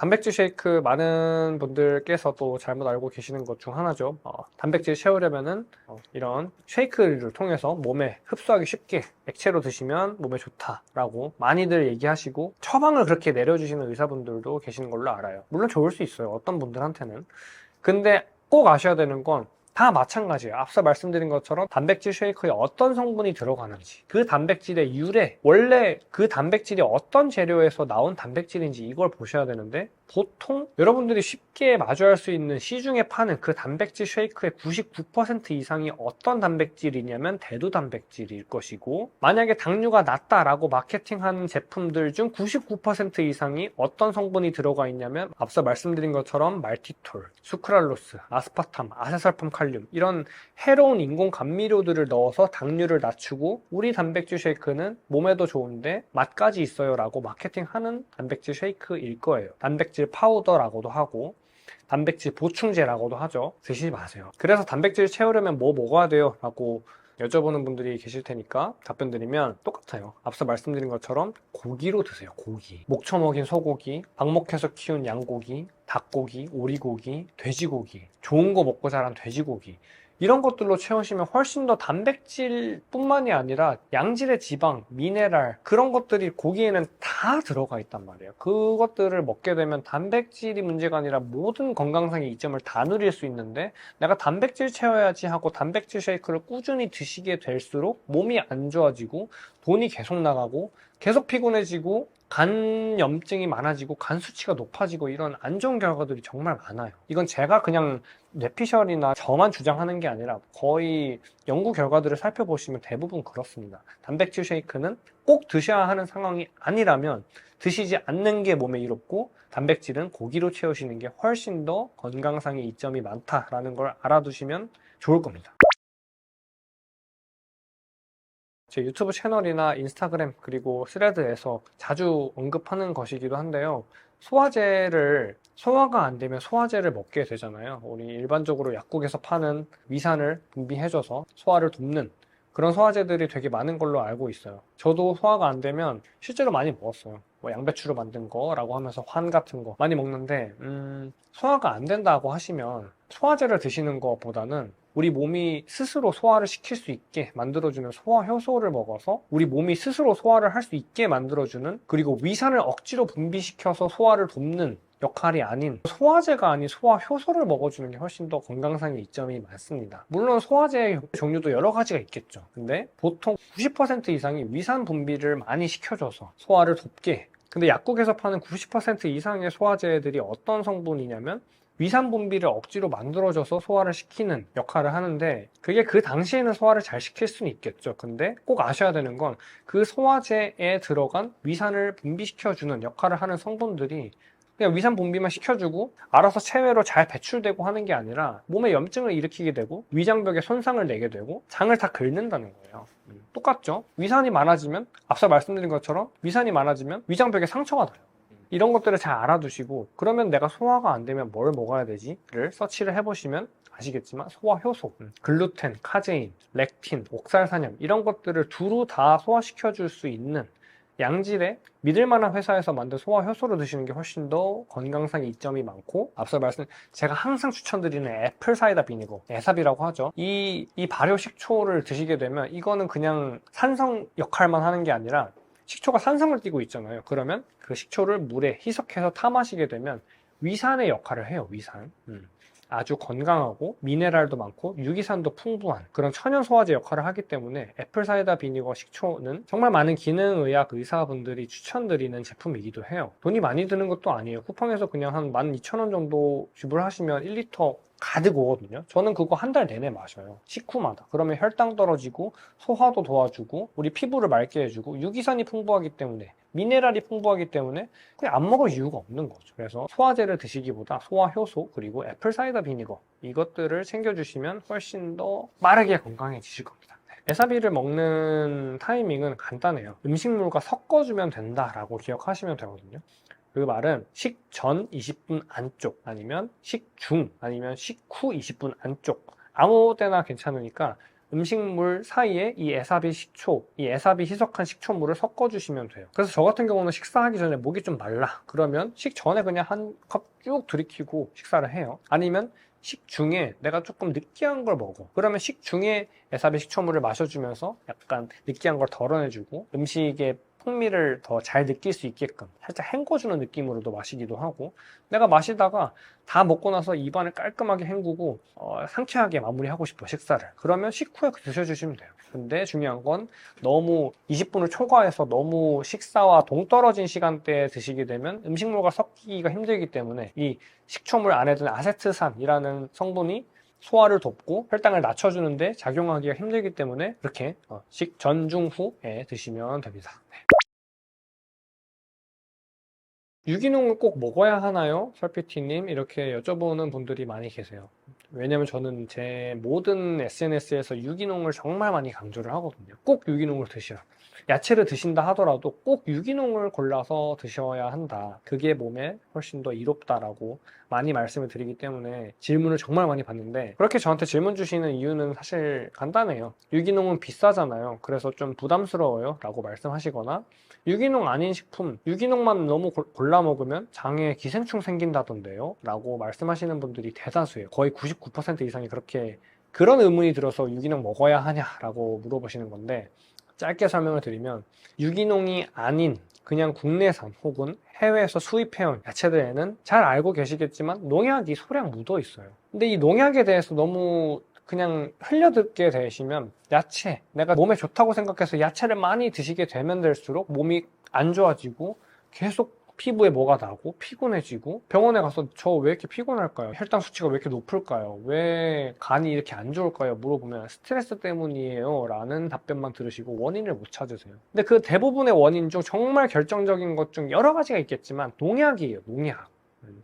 단백질 쉐이크 많은 분들께서도 잘못 알고 계시는 것 중 하나죠. 단백질 채우려면은 이런 쉐이크를 통해서 몸에 흡수하기 쉽게 액체로 드시면 몸에 좋다라고 많이들 얘기하시고 처방을 그렇게 내려주시는 의사분들도 계시는 걸로 알아요. 물론 좋을 수 있어요. 어떤 분들한테는. 근데 꼭 아셔야 되는 건 다 마찬가지예요. 앞서 말씀드린 것처럼 단백질 쉐이크에 어떤 성분이 들어가는지, 그 단백질의 유래, 원래 그 단백질이 어떤 재료에서 나온 단백질인지 이걸 보셔야 되는데 보통 여러분들이 쉽게 마주할 수 있는 시중에 파는 그 단백질 쉐이크의 99% 이상이 어떤 단백질이냐면 대두 단백질일 것이고 만약에 당류가 낮다라고 마케팅하는 제품들 중 99% 이상이 어떤 성분이 들어가 있냐면 앞서 말씀드린 것처럼 말티톨, 수크랄로스, 아스파탐, 아세설팜 칼륨 이런 해로운 인공 감미료들을 넣어서 당류를 낮추고 우리 단백질 쉐이크는 몸에도 좋은데 맛까지 있어요 라고 마케팅하는 단백질 쉐이크일 거예요. 단백질 파우더라고도 하고 단백질 보충제라고도 하죠. 드시지 마세요. 그래서 단백질 채우려면 뭐 먹어야 돼요? 라고 여쭤보는 분들이 계실 테니까 답변 드리면 똑같아요. 앞서 말씀드린 것처럼 고기로 드세요. 고기. 목초 먹인 소고기, 방목해서 키운 양고기, 닭고기, 오리고기, 돼지고기, 좋은 거 먹고 자란 돼지고기 이런 것들로 채우시면 훨씬 더 단백질뿐만이 아니라 양질의 지방, 미네랄 그런 것들이 고기에는 다 들어가 있단 말이에요. 그것들을 먹게 되면 단백질이 문제가 아니라 모든 건강상의 이점을 다 누릴 수 있는데 내가 단백질 채워야지 하고 단백질 쉐이크를 꾸준히 드시게 될수록 몸이 안 좋아지고 돈이 계속 나가고 계속 피곤해지고 간염증이 많아지고 간 수치가 높아지고 이런 안 좋은 결과들이 정말 많아요. 이건 제가 그냥 뇌피셜이나 저만 주장하는 게 아니라 거의 연구 결과들을 살펴보시면 대부분 그렇습니다. 단백질 쉐이크는 꼭 드셔야 하는 상황이 아니라면 드시지 않는 게 몸에 이롭고 단백질은 고기로 채우시는 게 훨씬 더 건강상의 이점이 많다라는 걸 알아두시면 좋을 겁니다. 제 유튜브 채널이나 인스타그램 그리고 스레드에서 자주 언급하는 것이기도 한데요. 소화제를 소화가 안 되면 소화제를 먹게 되잖아요. 우리 일반적으로 약국에서 파는 위산을 분비해줘서 소화를 돕는 그런 소화제들이 되게 많은 걸로 알고 있어요. 저도 소화가 안 되면 실제로 많이 먹었어요. 뭐 양배추로 만든 거라고 하면서 환 같은 거 많이 먹는데 소화가 안 된다고 하시면 소화제를 드시는 것보다는 우리 몸이 스스로 소화를 시킬 수 있게 만들어주는 소화 효소를 먹어서 우리 몸이 스스로 소화를 할 수 있게 만들어주는, 그리고 위산을 억지로 분비시켜서 소화를 돕는 역할이 아닌 소화제가 아닌 소화 효소를 먹어주는 게 훨씬 더 건강상의 이점이 많습니다. 물론 소화제 종류도 여러 가지가 있겠죠. 근데 보통 90% 이상이 위산 분비를 많이 시켜줘서 소화를 돕게. 근데 약국에서 파는 90% 이상의 소화제들이 어떤 성분이냐면 위산 분비를 억지로 만들어줘서 소화를 시키는 역할을 하는데, 그게 그 당시에는 소화를 잘 시킬 수는 있겠죠. 근데 꼭 아셔야 되는 건 그 소화제에 들어간 위산을 분비시켜주는 역할을 하는 성분들이 그냥 위산 분비만 시켜주고 알아서 체외로 잘 배출되고 하는 게 아니라 몸에 염증을 일으키게 되고 위장벽에 손상을 내게 되고 장을 다 긁는다는 거예요. 똑같죠? 위산이 많아지면, 앞서 말씀드린 것처럼 위산이 많아지면 위장벽에 상처가 나요. 이런 것들을 잘 알아두시고, 그러면 내가 소화가 안 되면 뭘 먹어야 되지를 서치를 해보시면 아시겠지만 소화 효소, 글루텐, 카제인, 렉틴, 옥살산염 이런 것들을 두루 다 소화시켜줄 수 있는 양질의 믿을 만한 회사에서 만든 소화 효소를 드시는 게 훨씬 더 건강상의 이점이 많고, 앞서 제가 항상 추천드리는 애플 사이다 비니거, 에삽이라고 하죠. 이 발효 식초를 드시게 되면 이거는 그냥 산성 역할만 하는 게 아니라 식초가 산성을 띠고 있잖아요. 그러면 그 식초를 물에 희석해서 타 마시게 되면 위산의 역할을 해요. 위산. 아주 건강하고 미네랄도 많고 유기산도 풍부한 그런 천연 소화제 역할을 하기 때문에 애플 사이다 비니거 식초는 정말 많은 기능의학 의사분들이 추천드리는 제품이기도 해요. 돈이 많이 드는 것도 아니에요. 쿠팡에서 그냥 한 12,000원 정도 지불하시면 1리터 가득 오거든요. 저는 그거 한 달 내내 마셔요. 식후마다. 그러면 혈당 떨어지고 소화도 도와주고 우리 피부를 맑게 해주고 유기산이 풍부하기 때문에, 미네랄이 풍부하기 때문에 그냥 안 먹을 이유가 없는 거죠. 그래서 소화제를 드시기보다 소화 효소 그리고 애플 사이다 비니거 이것들을 챙겨주시면 훨씬 더 빠르게 건강해지실 겁니다. 에사비를 먹는 타이밍은 간단해요. 음식물과 섞어주면 된다라고 기억하시면 되거든요. 그 말은 식전 20분 안쪽, 아니면 식중, 아니면 식후 20분 안쪽, 아무 때나 괜찮으니까 음식물 사이에 이 에사비 식초, 이 에사비 희석한 식초물을 섞어주시면 돼요. 그래서 저 같은 경우는 식사하기 전에 목이 좀 말라. 그러면 식전에 그냥 한 컵 쭉 들이키고 식사를 해요. 아니면 식중에 내가 조금 느끼한 걸 먹어. 그러면 식중에 에사비 식초물을 마셔주면서 약간 느끼한 걸 덜어내주고 음식의 풍미를 더 잘 느낄 수 있게끔 살짝 헹궈주는 느낌으로도 마시기도 하고, 내가 마시다가 다 먹고 나서 입안을 깔끔하게 헹구고 상쾌하게 마무리하고 싶어 식사를, 그러면 식후에 드셔주시면 돼요. 근데 중요한 건 너무 20분을 초과해서 너무 식사와 동떨어진 시간대에 드시게 되면 음식물과 섞이기가 힘들기 때문에 이 식초물 안에 든 아세트산이라는 성분이 소화를 돕고 혈당을 낮춰주는데 작용하기가 힘들기 때문에 이렇게 식전, 중, 후에 드시면 됩니다. 유기농을 꼭 먹어야 하나요? 설피티님 이렇게 여쭤보는 분들이 많이 계세요. 왜냐면 저는 제 모든 SNS에서 유기농을 정말 많이 강조를 하거든요. 꼭 유기농을 드시라. 야채를 드신다 하더라도 꼭 유기농을 골라서 드셔야 한다. 그게 몸에 훨씬 더 이롭다라고 많이 말씀을 드리기 때문에 질문을 정말 많이 받는데, 그렇게 저한테 질문 주시는 이유는 사실 간단해요. 유기농은 비싸잖아요. 그래서 좀 부담스러워요 라고 말씀하시거나, 유기농 아닌 식품, 유기농만 너무 골라 먹으면 장에 기생충 생긴다던데요 라고 말씀하시는 분들이 대다수예요. 거의 99% 이상이 그런 의문이 들어서 유기농 먹어야 하냐라고 물어보시는 건데, 짧게 설명을 드리면 유기농이 아닌 그냥 국내산 혹은 해외에서 수입해온 야채들에는 잘 알고 계시겠지만 농약이 소량 묻어 있어요. 근데 이 농약에 대해서 너무 그냥 흘려듣게 되시면 야채, 내가 몸에 좋다고 생각해서 야채를 많이 드시게 되면 될수록 몸이 안 좋아지고 계속 피부에 뭐가 나고 피곤해지고, 병원에 가서 저 왜 이렇게 피곤할까요? 혈당 수치가 왜 이렇게 높을까요? 왜 간이 이렇게 안 좋을까요? 물어보면 스트레스 때문이에요 라는 답변만 들으시고 원인을 못 찾으세요. 근데 그 대부분의 원인 중 정말 결정적인 것 중 여러 가지가 있겠지만 농약이에요. 농약.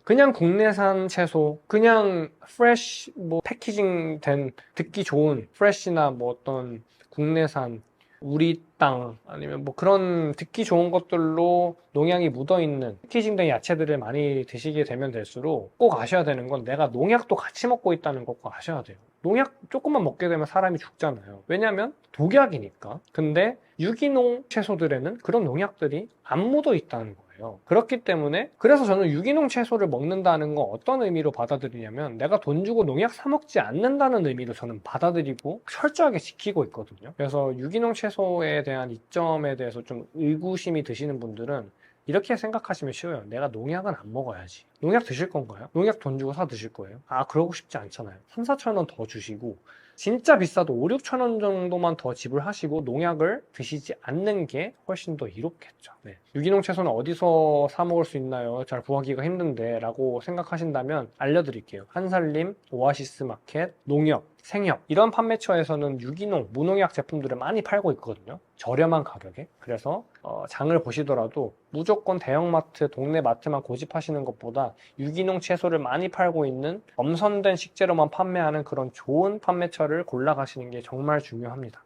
그냥 국내산 채소, 그냥 프레쉬 뭐 패키징 된 듣기 좋은 프레쉬나 뭐 어떤 국내산 우리 식당 아니면 뭐 그런 듣기 좋은 것들로 농약이 묻어있는 패키징된 야채들을 많이 드시게 되면 될수록 꼭 아셔야 되는 건 내가 농약도 같이 먹고 있다는 거 꼭 아셔야 돼요. 농약 조금만 먹게 되면 사람이 죽잖아요. 왜냐면 독약이니까. 근데 유기농 채소들에는 그런 농약들이 안 묻어 있다는 거예요. 그렇기 때문에 그래서 저는 유기농 채소를 먹는다는 건 어떤 의미로 받아들이냐면 내가 돈 주고 농약 사 먹지 않는다는 의미로 저는 받아들이고 철저하게 지키고 있거든요. 그래서 유기농 채소에 대한 이점에 대해서 좀 의구심이 드시는 분들은 이렇게 생각하시면 쉬워요. 내가 농약은 안 먹어야지. 농약 드실 건가요? 농약 돈 주고 사 드실 거예요? 아, 그러고 싶지 않잖아요. 3, 4천 원 더 주시고 진짜 비싸도 5, 6천 원 정도만 더 지불하시고 농약을 드시지 않는 게 훨씬 더 이롭겠죠. 네. 유기농 채소는 어디서 사 먹을 수 있나요? 잘 구하기가 힘든데 라고 생각하신다면 알려드릴게요. 한살림, 오아시스 마켓, 농협, 생협 이런 판매처에서는 유기농, 무농약 제품들을 많이 팔고 있거든요. 저렴한 가격에. 그래서 장을 보시더라도 무조건 대형마트, 동네 마트만 고집하시는 것보다 유기농 채소를 많이 팔고 있는 엄선된 식재료만 판매하는 그런 좋은 판매처를 골라가시는 게 정말 중요합니다.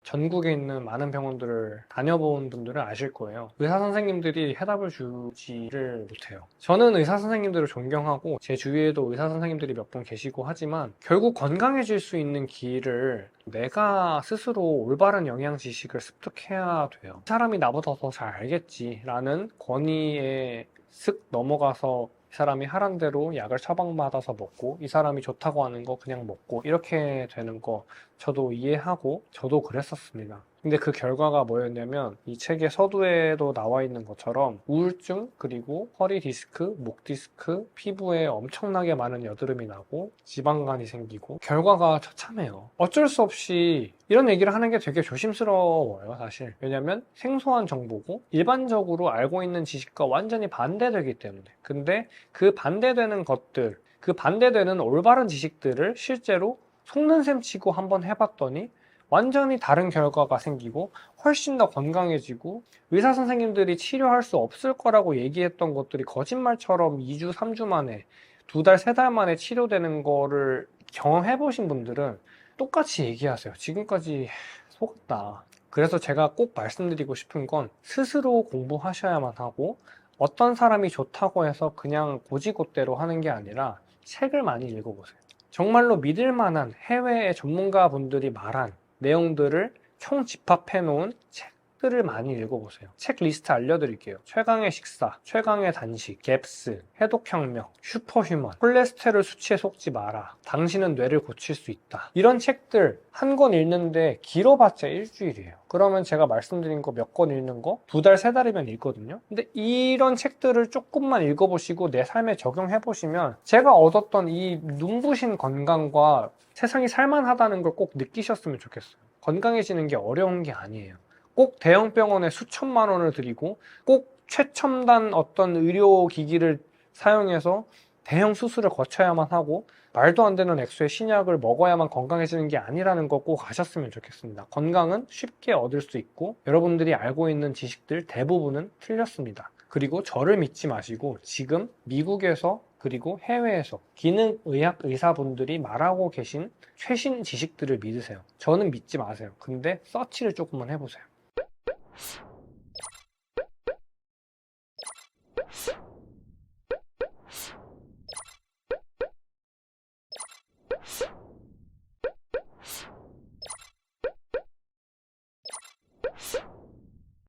전국에 있는 많은 병원들을 다녀본 분들은 아실 거예요. 의사 선생님들이 해답을 주지를 못해요. 저는 의사 선생님들을 존경하고 제 주위에도 의사 선생님들이 몇 분 계시고 하지만 결국 건강해질 수 있는 길을 내가 스스로 올바른 영양 지식을 습득해야 돼요. 사람이 나보다 더 잘 알겠지라는 권위에 슥 넘어가서 이 사람이 하란 대로 약을 처방받아서 먹고 이 사람이 좋다고 하는 거 그냥 먹고 이렇게 되는 거 저도 이해하고 저도 그랬었습니다. 근데 그 결과가 뭐였냐면 이 책의 서두에도 나와 있는 것처럼 우울증 그리고 허리 디스크, 목 디스크, 피부에 엄청나게 많은 여드름이 나고 지방간이 생기고 결과가 처참해요. 어쩔 수 없이 이런 얘기를 하는 게 되게 조심스러워요, 사실. 왜냐면 생소한 정보고 일반적으로 알고 있는 지식과 완전히 반대되기 때문에. 근데 그 반대되는 것들, 그 반대되는 올바른 지식들을 실제로 속는 셈 치고 한번 해봤더니 완전히 다른 결과가 생기고 훨씬 더 건강해지고 의사 선생님들이 치료할 수 없을 거라고 얘기했던 것들이 거짓말처럼 2주, 3주 만에 2달, 3달 만에 치료되는 거를 경험해 보신 분들은 똑같이 얘기하세요. 지금까지 속았다. 그래서 제가 꼭 말씀드리고 싶은 건 스스로 공부하셔야만 하고 어떤 사람이 좋다고 해서 그냥 고지고대로 하는 게 아니라 책을 많이 읽어보세요. 정말로 믿을 만한 해외의 전문가분들이 말한 내용들을 총 집합해 놓은 책들을 많이 읽어보세요. 책 리스트 알려드릴게요. 최강의 식사, 최강의 단식, 갭스, 해독혁명, 슈퍼휴먼, 콜레스테롤 수치에 속지 마라, 당신은 뇌를 고칠 수 있다. 이런 책들 한 권 읽는데 길어봤자 일주일이에요. 그러면 제가 말씀드린 거 몇 권 읽는 거 2달, 3달이면 읽거든요. 근데 이런 책들을 조금만 읽어보시고 내 삶에 적용해보시면 제가 얻었던 이 눈부신 건강과 세상이 살만하다는 걸 꼭 느끼셨으면 좋겠어요. 건강해지는 게 어려운 게 아니에요. 꼭 대형 병원에 수천만 원을 들이고 꼭 최첨단 어떤 의료기기를 사용해서 대형 수술을 거쳐야만 하고 말도 안 되는 액수의 신약을 먹어야만 건강해지는 게 아니라는 거 꼭 아셨으면 좋겠습니다. 건강은 쉽게 얻을 수 있고 여러분들이 알고 있는 지식들 대부분은 틀렸습니다. 그리고 저를 믿지 마시고 지금 미국에서 그리고 해외에서 기능의학 의사분들이 말하고 계신 최신 지식들을 믿으세요. 저는 믿지 마세요. 근데 서치를 조금만 해보세요.